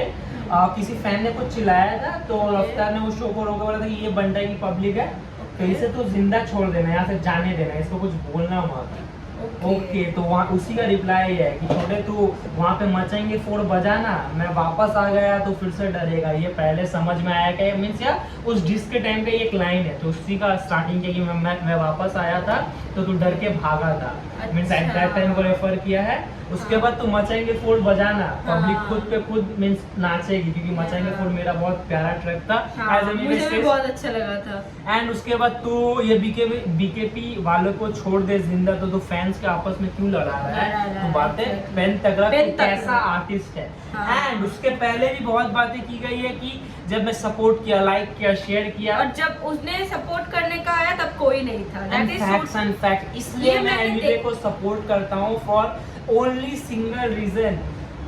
किसी फैन ने कुछ चिल्लाया था, तो रफ्तार ने उस शो को रोका, बोला था कि ये बंटाई की पब्लिक है तो इसे तो जिंदा छोड़ देना, यहाँ से जाने देना, इसको कुछ बोलना मत। ओके तो वहाँ उसी का रिप्लाई है कि छोटे तू वहाँ पे मचेंगे फोड़ बजाना, मैं वापस आ गया तो फिर से डरेगा। ये पहले समझ में आया कि मीन्स या उस डिस्क के टाइम पे एक लाइन है तो उसी का स्टार्टिंग है कि मैं वापस आया था तो तू डर के भागा था, मीन्स एट दैट टाइम को रेफर किया है। उसके बाद तू मचाएंगे फोड़ बजाना, पब्लिक खुद पे खुद मीन्स नाचेगी, क्योंकि मचाएंगे फोड़ मेरा बहुत प्यारा ट्रैक था, मुझे भी बहुत अच्छा लगा था। एंड उसके बाद तू ये बीकेपी वालों को छोड़ दे जिंदा, तो तू फैंस के आपस में क्यों लड़ा रहा है, तू बातें पेन तगड़ा तू कैसा आर्टिस्ट है। एंड उसके पहले भी बहुत बातें की गई है कि जब मैं सपोर्ट किया, लाइक किया, शेयर किया, और जब उसने सपोर्ट करने का आया तब कोई नहीं था। That is so- फैक्ट इसलिए मैं एमिवे को सपोर्ट करता हूँ फॉर ओनली सिंगल रीजन।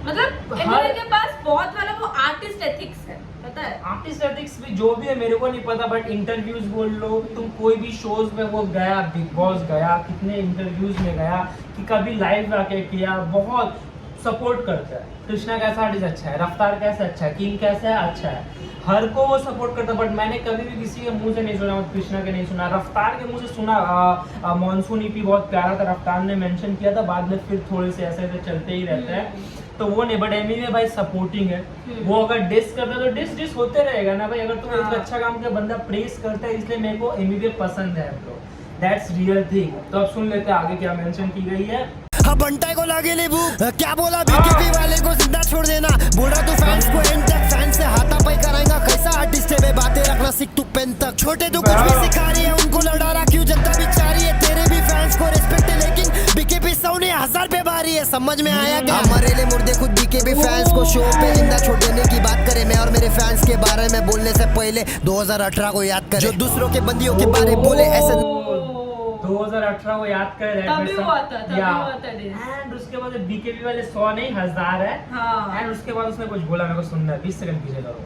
मतलब एमिवे के पास बहुत वाला वो आर्टिस्ट एथिक्स है, पता है। आर्टिस्ट एथिक्स भी जो भी है मेरे को नहीं पता, बट इंटरव्यूज बोल लो तुम, कोई भी शोज में वो गया, बिग बॉस गया, कितने इंटरव्यूज में गया, कि कभी लाइव आके किया, बहुत सपोर्ट करता है। कृष्णा कैसा आर्टिस्ट अच्छा है, रफ्तार कैसा अच्छा है, किंग कैसा है अच्छा है, हर को वो सपोर्ट करता है। बट मैंने कभी भी किसी के मुंह से नहीं सुना, कृष्णा के नहीं सुना, रफ्तार के मुंह से सुना। मॉनसून ईपी बहुत प्यारा था, रफ्तार ने मेंशन किया था, बाद में फिर थोड़े से ऐसे ऐसे चलते ही रहते हैं, तो वो नहीं। बट एमिवे भाई सपोर्टिंग है, वो अगर डिस करता है तो डिस होते रहेगा ना भाई। अगर तुम एक अच्छा काम किया, बंदा प्रेस करता है, इसलिए मेरे को एमिवे पसंद है ब्रो, दैट्स रियल थिंग। तो अब सुन लेते हैं आगे क्या मेंशन की गई है। बंटाई को लागे ले भूख, क्या बोला बीकेपी वाले को जिंदा छोड़ देना, बोल रहा तू फैंस को एंड तक, फैंस से हाथापाई कराएगा, कैसा आर्टिस्ट है बे, बातें रखना सीख तू पेन तक, छोटे तो कुछ भी सिखा रही है, उनको लड़ा रहा क्यों, जनता बेचारी है, तेरे भी फैंस को रिस्पेक्ट है, लेकिन बीकेपी 100,000 पे भारी है, समझ में आया क्या। हमारे लिए मुर्दे खुद बीकेपी फैंस को शो पे जिंदा छोड़ देने की बात करे, मैं और मेरे फैंस के बारे में बोलने से पहले 2018 को याद करे, जो दूसरों के बंदियों के बारे बोले ऐसे 2018 को याद कर रहे तभी हुआ था। एंड उसके बाद बीकेपी वाले 100 नहीं 1000 है। एंड उसके बाद उसने कुछ बोला, मेरे को सुनना है, 20 सेकंड पीछे करो।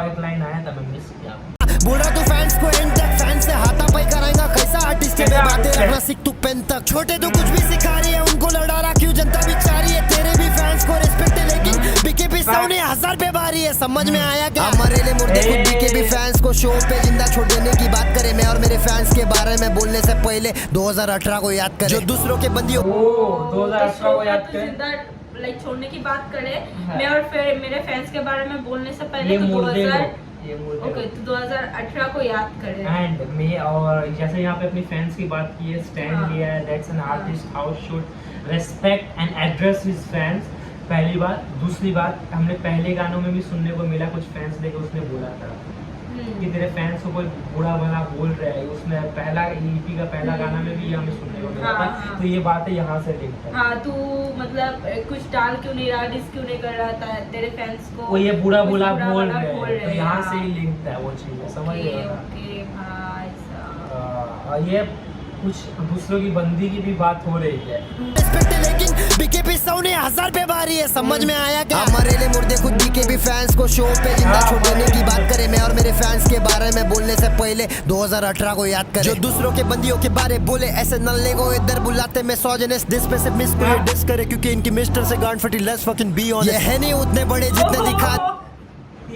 एक लाइन आया था, मैं मिस किया। बोल रहा तू फैंस को एंड तक, फैंस से हाथापाई कराएगा, कैसा आर्टिस्ट है, बातें रखना सीख तू पेन तक, छोटे तो कुछ भी सिखा रही है, उनको लड़ा रहा क्यों, जनता बेचारी है, तेरे भी फैंस को रिस्पेक्ट है, लेकिन बीकेपी 100,000 पे भारी है, समझ में आया क्या। हमारे लिए मुर्दे खुद बीकेपी फैंस को शो पे जिंदा छोड़ देने की बात करे, मैं और मेरे फैंस के बारे में बोलने से पहले 2018 को याद करे, जो दूसरों के बंदियों 2018 को याद करे, लाइक छोड़ने की बात करें, मैं और फिर मेरे फैंस के बारे में बोलने से पहले तो 2018 को याद करें। एंड मैं और जैसे यहाँ पे अपनी फैंस की बात की है, स्टैंड लिया है, that's an artist how should respect and address his fans. पहली बात, दूसरी बात, हमने पहले गानों में भी सुनने को मिला, कुछ फैंस लेके उसने बोला था कि तेरे फैंस को कोई बुरा भला बोल रहा है, उसने पहला ईपी का पहला गाना में भी हमें सुनने को मिला था। तो ये बातें यहाँ से लिंक है। हाँ, तू मतलब कुछ डाल क्यों नहीं रहा, डिस क्यों नहीं कर रहा था तेरे फैंस को, वो ये बुरा बुला बोल रहे हैं, तो यहाँ हाँ। से ही लिंक है वो चीज़, समझ रहे हो। ओके भाई साहब, ये कुछ दूसरों की बंदी की भी बात हो रही है, लेकिन बीकेपी 100,000 पे भारी है, समझ में आया क्या। हमारे लिए मुर्दे खुद बीकेपी फैंस को शो पे जिंदा छोड़ देने की बात करे, मैं और मेरे फैंस के बारे में बोलने से पहले 2018 को याद करे, जो दूसरों के बंदियों के बारे बोले ऐसे नल्ले को इधर बुलाते, मैं सॉजनेस दिस पे से मिस को डिस करे, क्योंकि इनकी मिस्टर से गांड फटी, लेट्स फकिंग बी ऑनेस्ट, ये है नहीं उतने बड़े जितने दिखा।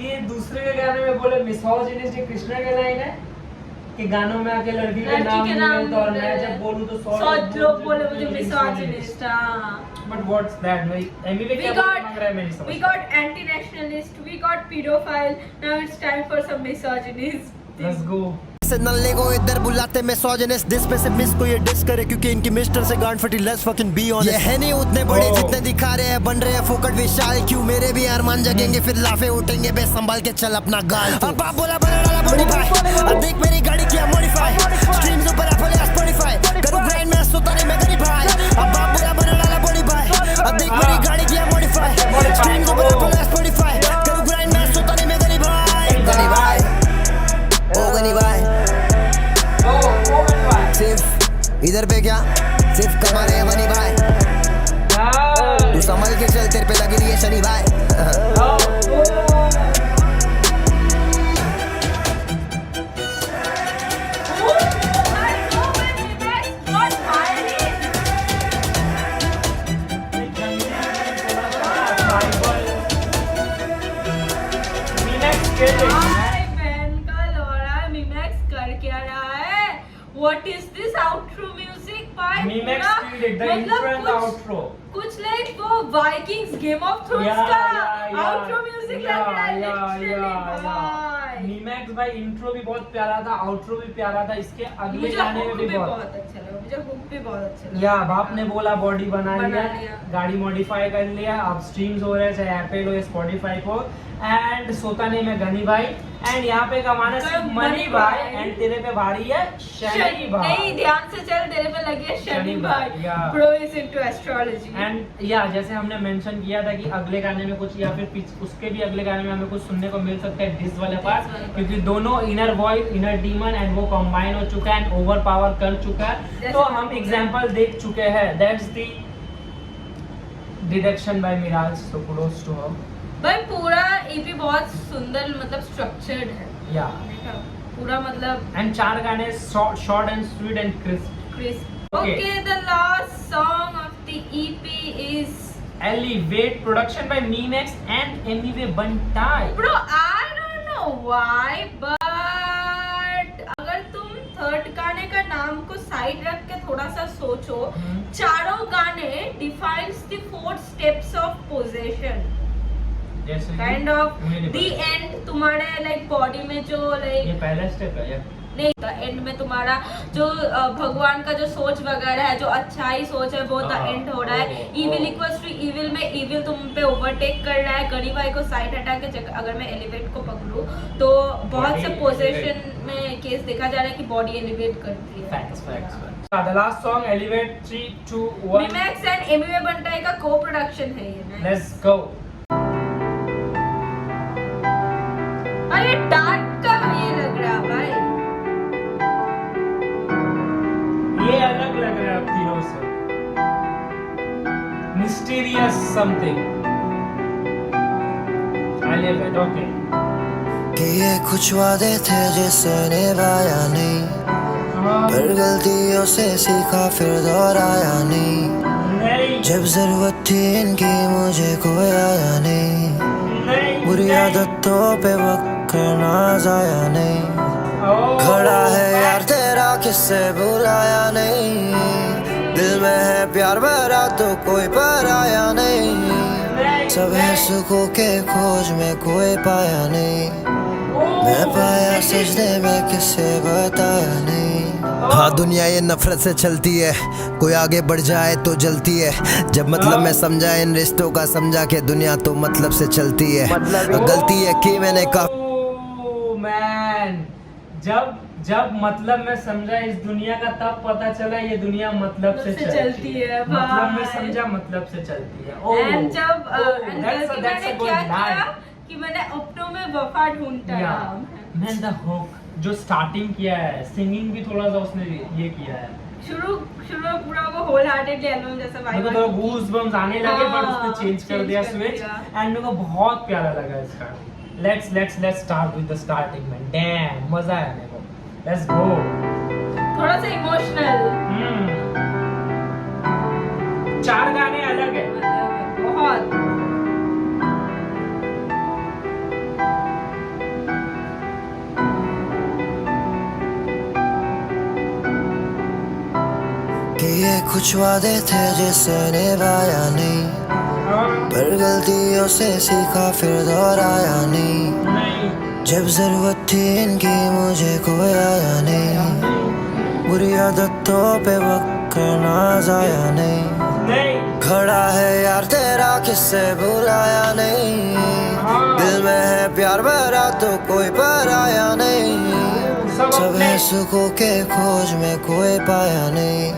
ये दूसरे के गाने में बोले मिसोजिनिस्ट, ये कृष्णा का लाइन है कि गानों में आके लड़की के नाम तो, और मैं जब बोलूं तो 100 लोग बोले मुझे मिसोजिनिस्ट। बट व्हाट्स दैट भाई, एमिवे क्या मांग रहा है मेरी समझ। We got anti-nationalist, we got pedophile, now it's time for some misogynist. Let's go. ऐसे नल्ले को इधर बुलाते, मैं सॉजनेस दिस पे से मिस को ये डिस करे, क्योंकि इनकी मिस्टर से गांड फटी, लेट्स फकिंग बी ऑनेस्ट, ये है नहीं उतने बड़े जितने दिखा रहे हैं, बन रहे हैं फोकट विशाल, क्यों मेरे भी अरमान जगेंगे, फिर लाफे उठेंगे, बे संभाल के चल अपना गाल। अब बाप बोला बड़ा डाला बॉडी भाई, अब देख मेरी गाड़ी किया मॉडिफाई, स्ट्रीम्स ऊपर एप्पल या स्पॉटिफाई, करूं ग्राइंड में सोता नहीं मैं गरीब भाई, अब बाप बोला बड़ा डाला बॉडी भाई, अब देख मेरी गाड़ी किया मॉडिफाई, स्ट्रीम्स ऊपर एप्पल या स्पॉटिफाई, करूं ग्राइंड में सोता नहीं मैं गरीब भाई, गरीब भाई ओ गरीब भाई। सिर्फ इधर पे क्या, सिर्फ कमा रहे हैं बनी भाई, तू संभल के चल, तेरे पे लगी रही है शनि भाई। What is this outro music by Mimex killed it, the intro and the outro. कुछ लाइक वो वाइकिंग्स गेम ऑफ थ्रोन्स का आउट्रो म्यूजिक लग रहा है लिटरली भाई। मीमैक्स भाई इंट्रो भी बहुत प्यारा था, आउट्रो भी प्यारा था, इसके अगले मुझे गाने में भी बहुत अच्छा लगा, मुझे हुक भी बहुत अच्छा लगा। या बाप ने बोला बॉडी बना लिया, गाड़ी मॉडिफाई कर लिया, अब स्ट्रीम्स हो रहे हैं चाहे एप्पल हो या स्पॉटिफाई को। एंड सोता नहीं मैं गनी भाई, एंड यहाँ पे कमाना सिर्फ मनी भाई, एंड तेरे पे भारी है शनि भाई। नहीं ध्यान से चल, तेरे पे लगी है शनि भाई, pro is into astrology. And या जैसे हमने मेंशन किया था कि अगले गाने में कुछ या फिर उसके भी अगले गाने में हमें कुछ सुनने को मिल सकता है डिस वाले पार्ट, क्योंकि दोनों inner voice inner demon and वो कंबाइन हो चुका है एंड ओवर पावर कर चुका है। तो हम एग्जांपल देख चुके हैं, that's the deduction by Mirage, so kudos to her भाई। पूरा ईपी बहुत सुंदर मतलब स्ट्रक्चर्ड है या पूरा मतलब, एंड 4 गाने short and sweet and crisp. Okay the last song of the EP is Elevate, production by Memex and MV Bantai. Bro, I don't know why, but अगर तुम थर्ड गाने का नाम को साइड रख के थोड़ा सा सोचो, चारों गाने defines the 4 steps of possession, kind of the end तुम्हारे लाइक बॉडी में जो लाइक ये पहला स्टेप है या नहीं, द एंड में तुम्हारा जो भगवान का जो सोच वगैरह है, जो अच्छाई सोच है वो द एंड हो रहा है। इविल इक्वल्स टू इविल में इविल तुम पे ओवरटेक कर रहा है। गनी भाई को साइड हटा के अगर मैं एलिवेट को पकड़ूं तो बहुत से पोजीशन में केस देखा जा रहा है कि बॉडी एलिवेट करती है। Facts. The last song elevate 3 2 1 Meemax and MV बंटाई का को प्रोडक्शन है ये। Let's go. अरे डार्क का ये लग रहा है भाई, ये अलग लग रहा है अब तीनों से, मिस्टीरियस समथिंग। Elevate okay. कि ये कुछ वादे थे जिसे निभाया नहीं, पर गलतियों से सीखा फिर दोहराया नहीं। जब जरूरत थी इनकी मुझे कोई आया नहीं, बुरी आदतों पे वक्त करना जाया नहीं। खड़ा है यार तेरा किससे बुलाया नहीं, दिल में है प्यार भरा तो कोई पराया नहीं। सब है सुखों के खोज में कोई पाया नहीं, मैं पाया सजदे में किसे बताया नहीं। हाँ दुनिया ये नफरत से चलती है, कोई आगे बढ़ जाए तो जलती है। जब मतलब मैं समझा इन रिश्तों का, समझा के दुनिया तो मतलब से चलती है। गलती है कि मैंने कहा मैन, जब मतलब मैं समझा इस दुनिया का, तब पता चला ये दुनिया मतलब से चलती है। मतलब मैं समझा मतलब से चलती है। एंड जब मैंने क्या किया कि मैंने अपनों में वफा ढूंढता है। मैन द हुक जो स्टार्टिंग किया है, सिंगिंग भी थोड़ा सा उसने ये किया है। शुरू पूरा वो होल हार्टेडली एल्बम जैसा वाइब, मेरे को गूज बम्स आने लगे, बट उसने चेंज कर दिया स्विच, एंड मेरे को बहुत प्यारा लगा इसका। Let's start with the starting में। डैम मजा आया मेरे को। Let's go. थोड़ा सा इमोशनल। 4 गाने अलग है बहुत। कि ये कुछ वादे थे जिसे निभाया नहीं, पर गलतियों से सीखा फिर दोहराया नहीं। जब जरूरत थी इनकी मुझे कोई आया नहीं, बुरी आदतों पे वक्त करना जाया नहीं। खड़ा है यार तेरा किससे बुलाया नहीं, दिल में है प्यार भरा तो कोई पराया नहीं। सब है सुखों के खोज में कोई पाया नहीं,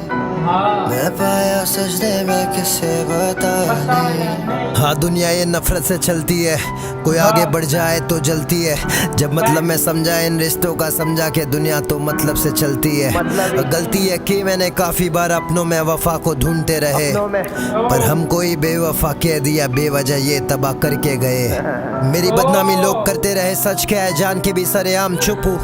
मैं पाया सजदे में किसे बताया नहीं। हाँ दुनिया ये नफरत से चलती है, कोई आगे बढ़ जाए तो जलती है। जब मतलब मैं समझा इन रिश्तों का, समझा के दुनिया तो मतलब से चलती है। गलती है कि मैंने काफी बार अपनों में वफा को ढूंढते रहे, पर हमको ही बेवफा कह दिया, बेवजह ये तबाह करके गए। मेरी बदनामी लोग करते रहे, सच क्या है जान के भी सरेआम चुप हूँ।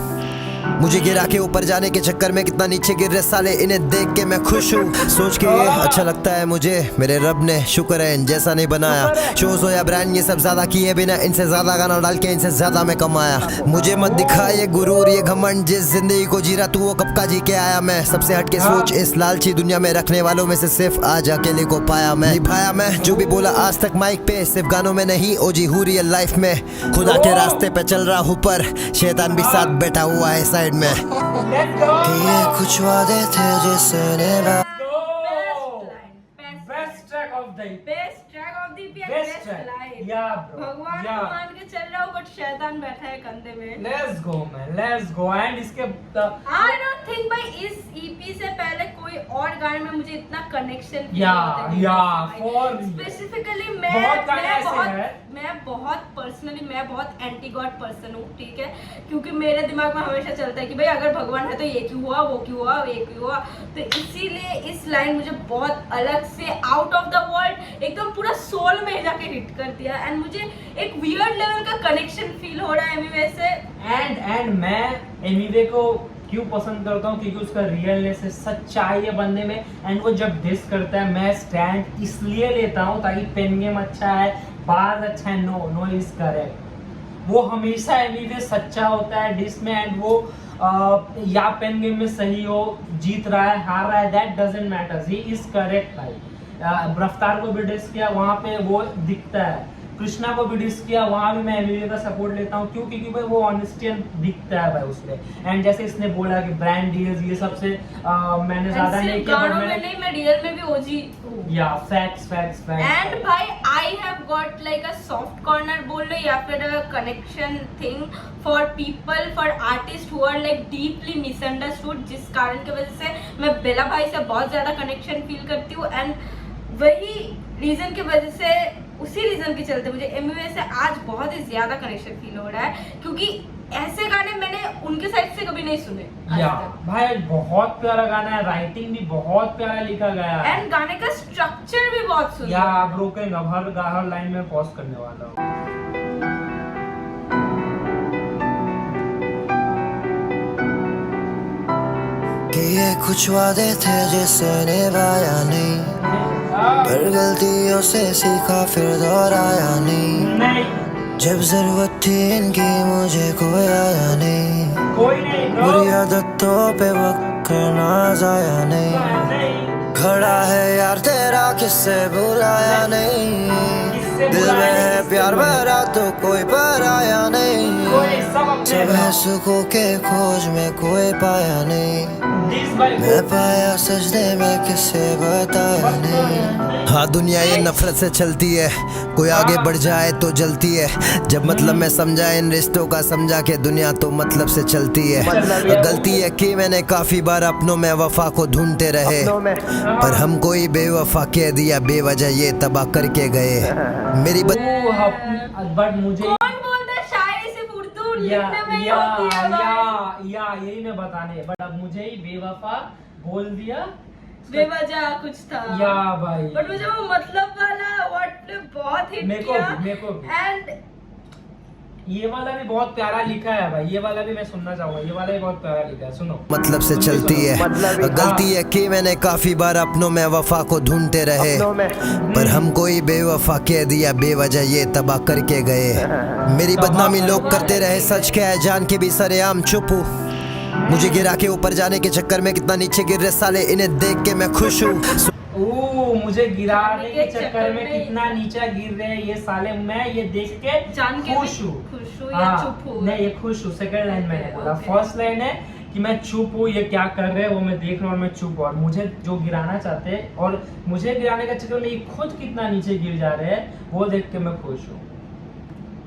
मुझे गिरा के ऊपर जाने के चक्कर में कितना नीचे गिर रहे साले, इन्हें देख के मैं खुश हूँ। सोच के ये अच्छा लगता है मुझे, मेरे रब ने शुक्र है इन जैसा नहीं बनाया। शोज हो या ब्रांड ये सब ज्यादा किए बिना, इनसे ज्यादा गाना डाल के इनसे ज्यादा मैं कमाया। मुझे मत दिखा ये गुरूर ये घमंड, जिस जिंदगी को जी रहा तू वो कब का जी के आया मैं। सबसे हटके सोच इस लालची दुनिया में रखने वालों में से सिर्फ आज अकेले को पाया मैं। निभाया मैं जो भी बोला आज तक माइक पे, सिर्फ गानों में नहीं ओजी हूँ रियल लाइफ में। खुदा के रास्ते पे चल रहा हूँ पर शैतान भी साथ बैठा हुआ है साइड में। कि ये कुछ वादे थे जिसने best track of the best line. भगवान को मान के चल रहा हूँ बट शैतान बैठा है कंधे में। Let's go man, let's go. And इसके आई डोंट थिंक भाई इस ईपी से पहले कोई और गाने में मुझे इतना कनेक्शन फॉर स्पेसिफिकली मैं बहुत पर्सनली मैं बहुत एंटी गॉड पर्सन हूँ, ठीक है। क्योंकि मेरे दिमाग में हमेशा चलता है कि भाई अगर भगवान है तो ये क्यों हुआ, वो क्यों हुआ, ये क्यों हुआ। तो इसीलिए इस लाइन मुझे बहुत अलग से आउट ऑफ द वर्ल्ड एकदम पूरा सोल में जाके हिट कर दिया। एंड मुझे एक वियर्ड लेवल का कनेक्शन फील हो रहा है एमिवे से। एंड मैं एमिवे को क्यों पसंद करता हूँ, क्योंकि उसका रियलनेस है, सच्चाई है बंदे में। एंड वो जब डिस करता है मैं स्टैंड इसलिए लेता हूँ ताकि पेन गेम अच्छा है, बात अच्छा है, नो इज करेक्ट। वो हमेशा एमिवे सच्चा होता है डिस में। एंड वो या पेन गेम में सही हो, जीत रहा है हार रहा है, that doesn't matter, he is correct भाई। रफ्तार को भी डिस किया, वहाँ पे वो दिखता है। कृष्णा को भी डिस किया, वहाँ भी मैं एमिवे का सपोर्ट लेता हूँ। क्यों? क्योंकि भाई वो ऑनेस्टी दिखता है भाई उसमें। एंड जैसे इसने बोला कि ब्रांड डील्स ये सबसे मैंने ज्यादा नहीं किया, गानों में नहीं, मैं रियल में भी ओजी हूँ। या फैक्ट्स। एंड भाई I have got like a soft corner बोल लो या फिर connection thing for people, for artist who are like deeply misunderstood, जिस कारण की वजह से मैं बेला भाई से बहुत ज्यादा कनेक्शन फील करती हूँ। एंड वही रीजन की वजह से, उसी रीजन के चलते मुझे एमिवे से आज बहुत ही ज्यादा कनेक्शन फील हो रहा है, क्योंकि ऐसे गाने मैंने उनके साइड से कभी नहीं सुने। या भाई बहुत प्यारा गाना है, राइटिंग भी बहुत प्यारा लिखा गया है। एंड गाने का स्ट्रक्चर भी बहुत सुंदर। या आप रोकेंगे, हर लाइन में पॉज करने वाला हूँ। कि ये कुछ वादे थे जिसे निभाया नहीं, पर गलतियों से सीखा फिर दोहराया नहीं। जब जरूरत थी इनकी मुझे कोई आया नहीं, बुरी आदतों पे वक्त करना जाया नहीं। खड़ा है यार तेरा किससे बुलाया नहीं, दिल में है प्यार भरा तो कोई पराया नहीं। सब है सुखों के खोज में कोई पाया नहीं, मैं पाया सजदे में किसे बताया नहीं। हाँ दुनिया ये नफरत से चलती है, कोई आगे बढ़ जाए तो जलती है। जब मतलब मैं समझा इन रिश्तों का, समझा के दुनिया तो मतलब से चलती है। गलती है कि मैंने काफी बार अपनों में वफा को ढूंढते रहे, पर हम कोई बेवफा कह दिया बेवजह ये तबाह करके गए। मेरी बट मुझे कौन बोलता है शायरी सिर्फ उर्दू लिखने में ही होती है भाई। यही मैं बताने, बट अब मुझे ही बेवफा बोल दिया, बेवजह कुछ था। या भाई बट मुझे वो मतलब वाला वर्ड ने बहुत हिट किया। मेरे को भी। एंड ये वाला भी बहुत प्यारा लिखा है भाई, ये वाला भी मैं सुनना चाहूंगा, ये वाला भी बहुत प्यारा लिखा है, सुनो। मतलब से चलती है, गलती है कि मैंने काफी बार अपनों में वफा को ढूंढते रहे, पर हम कोई बेवफा कह दिया बेवजह ये तबाह करके गए। मेरी बदनामी लोग करते रहे, सच क्या है जान के भी सरेआम चुप हूँ। मुझे गिरा के ऊपर जाने के चक्कर में कितना नीचे गिर रहे साले, इन्हें देख के मैं खुश हूँ। मुझे गिराने के चक्कर में कितना नीचा गिर रहे हैं ये साले, मैं ये देख के खुश हूँ या चुप हूँ। नहीं, ये खुश हूँ। सेकंड लाइन मैंने बोला, फर्स्ट लाइन है कि मैं चुप हूँ, ये क्या कर रहे हैं वो मैं देख रहा हूँ और मैं चुप हूँ। और मुझे जो गिराना चाहते हैं और मुझे गिराने के चक्कर में ये खुद कितना नीचे गिर जा रहे हैं वो देख के मैं खुश हूँ।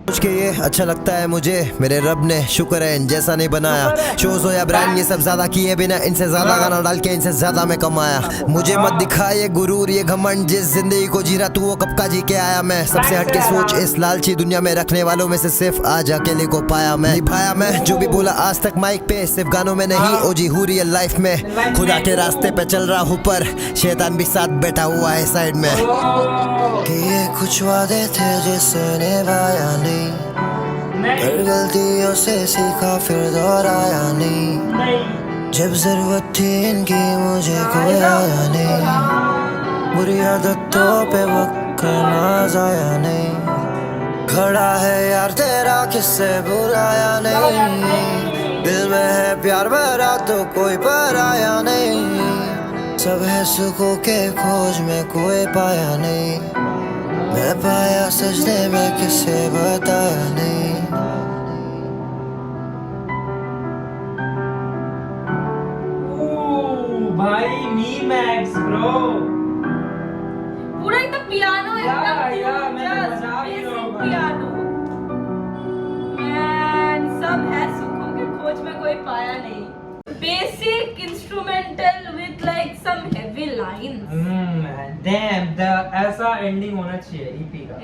सोच के ये अच्छा लगता है मुझे, मेरे रब ने शुक्र है इन जैसा नहीं बनाया। शोज हो या ब्रांड ये सब ज्यादा किए बिना, इनसे ज्यादा गाना डाल के इनसे ज्यादा मैं कमाया। मुझे मत दिखा ये गुरूर ये घमंड, जिस जिंदगी को जी रहा तू वो कब का जी के आया मैं। सबसे हटके सोच इस लालची दुनिया में रखने वालों में से सिर्फ आज अकेले को पाया मैं। निभाया मैं जो भी बोला आज तक माइक पे, सिर्फ गानों में नहीं ओजी हूँ रियल लाइफ में। खुदा के रास्ते पे चल रहा हूँ पर शैतान भी साथ बैठा हुआ है साइड में। कि ये कुछ वादे थे जिसे निभाया नहीं, पर गलतियों से सीखा फिर दोहराया नहीं। जब जरूरत थी इनकी मुझे कोई आया नहीं। बुरी आदतों पे वक्त नाज आया नहीं। खड़ा है यार तेरा किससे बुलाया नहीं। दिल में है प्यार भरा तो कोई पराया नहीं। सब है सुखों के खोज में कोई पाया नहीं। मैं पाया सजदे में किसे बताया नहीं। भाई मीमैक्स ब्रो, पूरा एकदम पियानो पियानो मैन। सब है सुखों के खोज में कोई पाया नहीं। Basic instrumental with like some heavy lines. Damn ऐसा एंडिंग होना चाहिए ईपी का।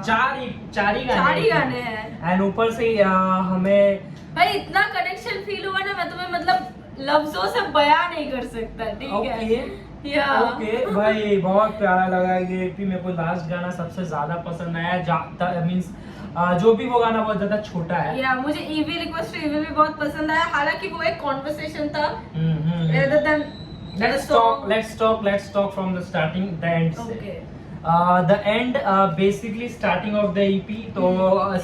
चार ही गाने हैं एंड ऊपर से हमें भाई इतना कनेक्शन फील हुआ ना, मैं तुम्हें मतलब लफ्जों से बयां नहीं कर सकता। ठीक है ओके भाई, बहुत प्यारा लगा ये ईपी। मेरे को लास्ट गाना सबसे ज्यादा पसंद आया। मींस जो भी वो गाना बहुत ज्यादा छोटा है। या मुझे इविल इक्वल्स टू इविल भी बहुत पसंद आया। हालांकि वो एक कॉन्वर्सेशन था rather than let's talk from the starting, the end से। okay. The end basically starting of the EP तो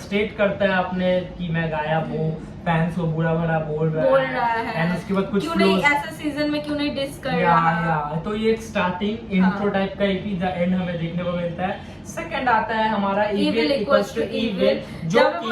स्टेट करता है अपने कि मैं गाया वो फैंस को बुरा भला बोल रहा है एंड उसके बाद कुछ क्यों नहीं ऐसा सीजन में क्यों नहीं डिस कर रहा। तो ये एक स्टार्टिंग इंट्रो टाइप का EP, द एंड हमें देखने को मिलता है। सेकंड आता है हमारा इविल इक्वल्स टू इविल, जो कि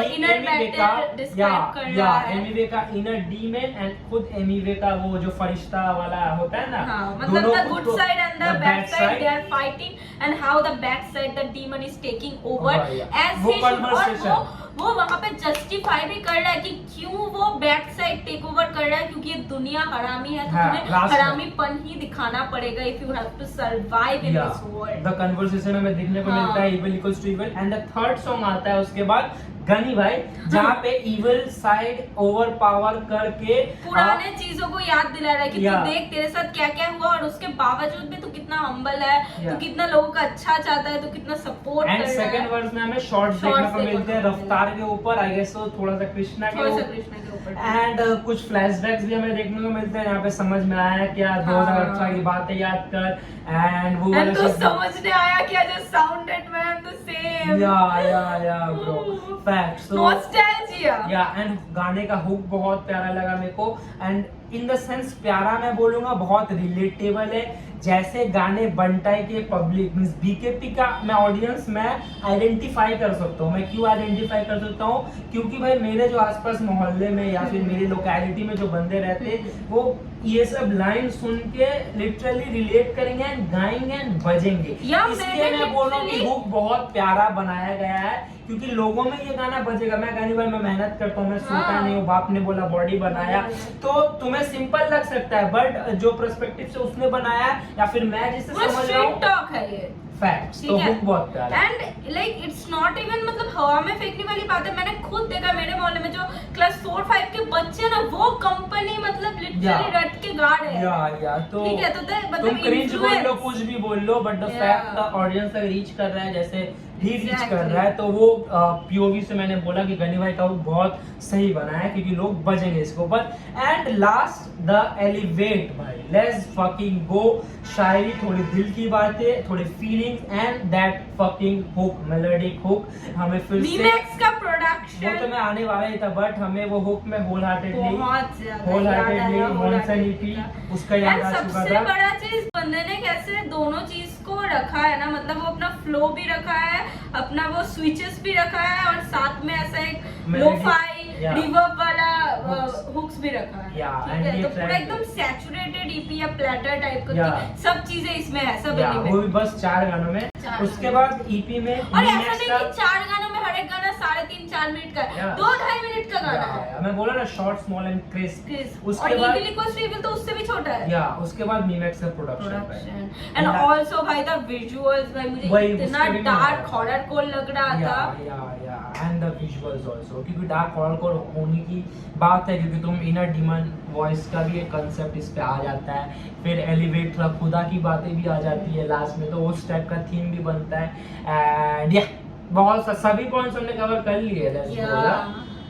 एमिवे का इनर डीमन एंड खुद एमिवे का वो जो फरिश्ता वाला होता है ना, मतलब the good side and the bad side they are fighting and how the bad side the demon is taking over as वो कन्वर्सेशन वो वहाँ पे जस्टिफाई भी कर रहा है कि क्यों वो बैक साइड टेक ओवर कर रहा है, क्योंकि ये दुनिया हरामी है तो तुम्हें हरामीपन ही दिखाना पड़ेगा if you have to survive in this world. The conversation हमें देखने को मिलता है evil equals to evil and the third song आता है उसके बाद गनी भाई, जहाँ पे इविल साइड ओवर पावर करके पुराने चीजों को याद दिला रहा है कि तू देख तेरे साथ क्या क्या हुआ और उसके बावजूद भी तू कितना हम्बल है, तू कितना लोगों का अच्छा चाहता है, तू कितना सपोर्ट कर रहा है। एंड सेकंड वर्स में हमें शॉर्ट्स देखने को मिलते हैं रफ्तार के ऊपर, आई गेस थोड़ा सा कृष्णा के ऊपर एंड कुछ फ्लैशबैक्स भी हमें देखने को मिलते हैं। यहाँ पे समझ में आया क्या 2018 की बातें याद कर एंड वो वाला तो समझने आया क्या जो साउंडेड मैन द सेम या ब्रो फैक्ट। नॉस्टैल्जिया एंड गाने का हुक बहुत प्यारा लगा मेरे को एंड इन द सेंस प्यारा मैं बोलूंगा बहुत रिलेटेबल है। जैसे गाने बंटाई के पब्लिक मींस बीकेपी का मैं ऑडियंस मैं आइडेंटिफाई कर सकता हूँ। मैं क्यों आइडेंटिफाई कर सकता हूँ? क्योंकि भाई मेरे जो आसपास मोहल्ले में या फिर मेरी लोकेलिटी में जो बंदे रहते वो ये सब लाइन सुन के लिटरली रिलेट करेंगे एंड गाएंगे एंड बजेंगे। इसलिए मैं बोल रहा हूँ कि हुक बहुत प्यारा बनाया गया है क्योंकि लोगों में ये गाना बजेगा। मैं गाने भाई मैं मेहनत करता हूँ, मैं सोता नहीं हूँ, बाप ने बोला बॉडी बनाया, तो तुम्हें सिंपल लग सकता है बट जो पर्सपेक्टिव से उसने बनाया या फिर मैं जिससे समझ रहा हूँ टॉक है ये फैक्ट्स। तो हुक बहुत प्यारा and like it's not even मतलब हवा में फेंकने वाली बात है। मैंने खुद देखा मेरे मोहल्ले में जो क्लास 4-5 के बच्चे ना वो कंपनी मतलब लिटरली रट के गा रहे हैं। या तो ठीक है, तो मतलब तुम क्रिंज बोल लो कुछ भी बोल लो but the fact the audience तक रीच कर रहा है, जैसे ही रीच कर रहा है। तो वो पीओवी से मैंने बोला कि गनी भाई का वो बहुत सही बना है क्योंकि लोग बजेंगे इसके ऊपर। एंड लास्ट द एलिवेट भाई, लेट्स फकिंग गो। शायरी, थोड़ी दिल की बातें, थोड़ी feelings and that fucking hook, melodic hook हमें फिर से वीमैक्स का प्रोडक्शन वो तो मैं आने वाला ही था बट हमें वो हुक में होल हार्टेडली उसका याद आ चुका था। सबसे बड़ा चीज बंदे ने कैसे दोनों चीज को रखा है ना, मतलब वो अपना फ्लो भी रखा है, अपना वो स्विचेस भी रखा है और साथ में ऐसा एक लोफाई रिवर्ब वाला हुक्स भी रखा है। ठीक है, तो पूरा एकदम सैचुरेटेड ईपी या प्लैटर टाइप का सब चीजें इसमें है, सब वो भी बस 4 गानों में। उसके बाद ईपी में और ऐसा नहीं कि 4 गानों में हर एक गाना 3.5-4 मिनट का है, 2-2.5 मिनट का गाना है। मैं बोला ना शॉर्ट स्मॉल एंड क्रिस्प। उसके बाद इविल इक्वल्स टू इविल तो उससे भी छोटा है। उसके बाद मीमैक्स का प्रोडक्शन एंड आल्सो भाई द विजुअल्स भाई मुझे इतना डार्क हॉरर कोर लग रहा था। एंड द विजुअल्स आल्सो, क्योंकि डार्क हॉरर कोर होने की बात है क्योंकि तुम इनर डीमन वॉइस का भी एक कांसेप्ट इस पे आ जाता है, फिर एलिवेट थोड़ा खुदा की बातें भी आ जाती है लास्ट में, तो उस टाइप का थीम भी बनता है। एंड बहुत सभी पॉइंट्स हमने कवर कर लिए हैं।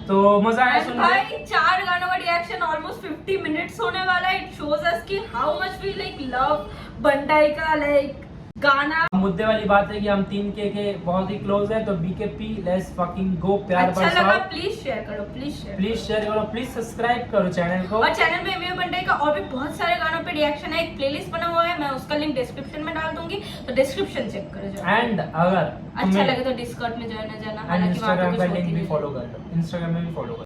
तो मजा आया सुन के। भाई 4 गानों का रिएक्शन ऑलमोस्ट 50 मिनट्स होने वाला है। इट शोज अस कि how much we like love बंटाई का लाइक गाना। मुद्दे वाली बात है कि हम 3K के बहुत ही क्लोज है, तो BKP लेट्स फकिंग गो, प्यार अच्छा बरसाओ। लगा प्लीज शेयर करो, प्लीज शेयर करो, प्लीज सब्सक्राइब करो चैनल को। और चैनल में एमवी बंटाई का और भी बहुत सारे गानों पे रिएक्शन है, एक प्लेलिस्ट बना हुआ है, मैं उसका लिंक डिस्क्रिप्शन में डाल दूंगी, तो डिस्क्रिप्शन चेक करो जाओ। एंड अगर अच्छा लगे तो डिस्कॉर्ड में ज्वाइन हो जाना, हालांकि वहाँ पे इंस्टाग्राम कुछ का होती लिंक भी नहीं है। फॉलो कर लो, इंस्टाग्राम में भी फॉलो कर लो।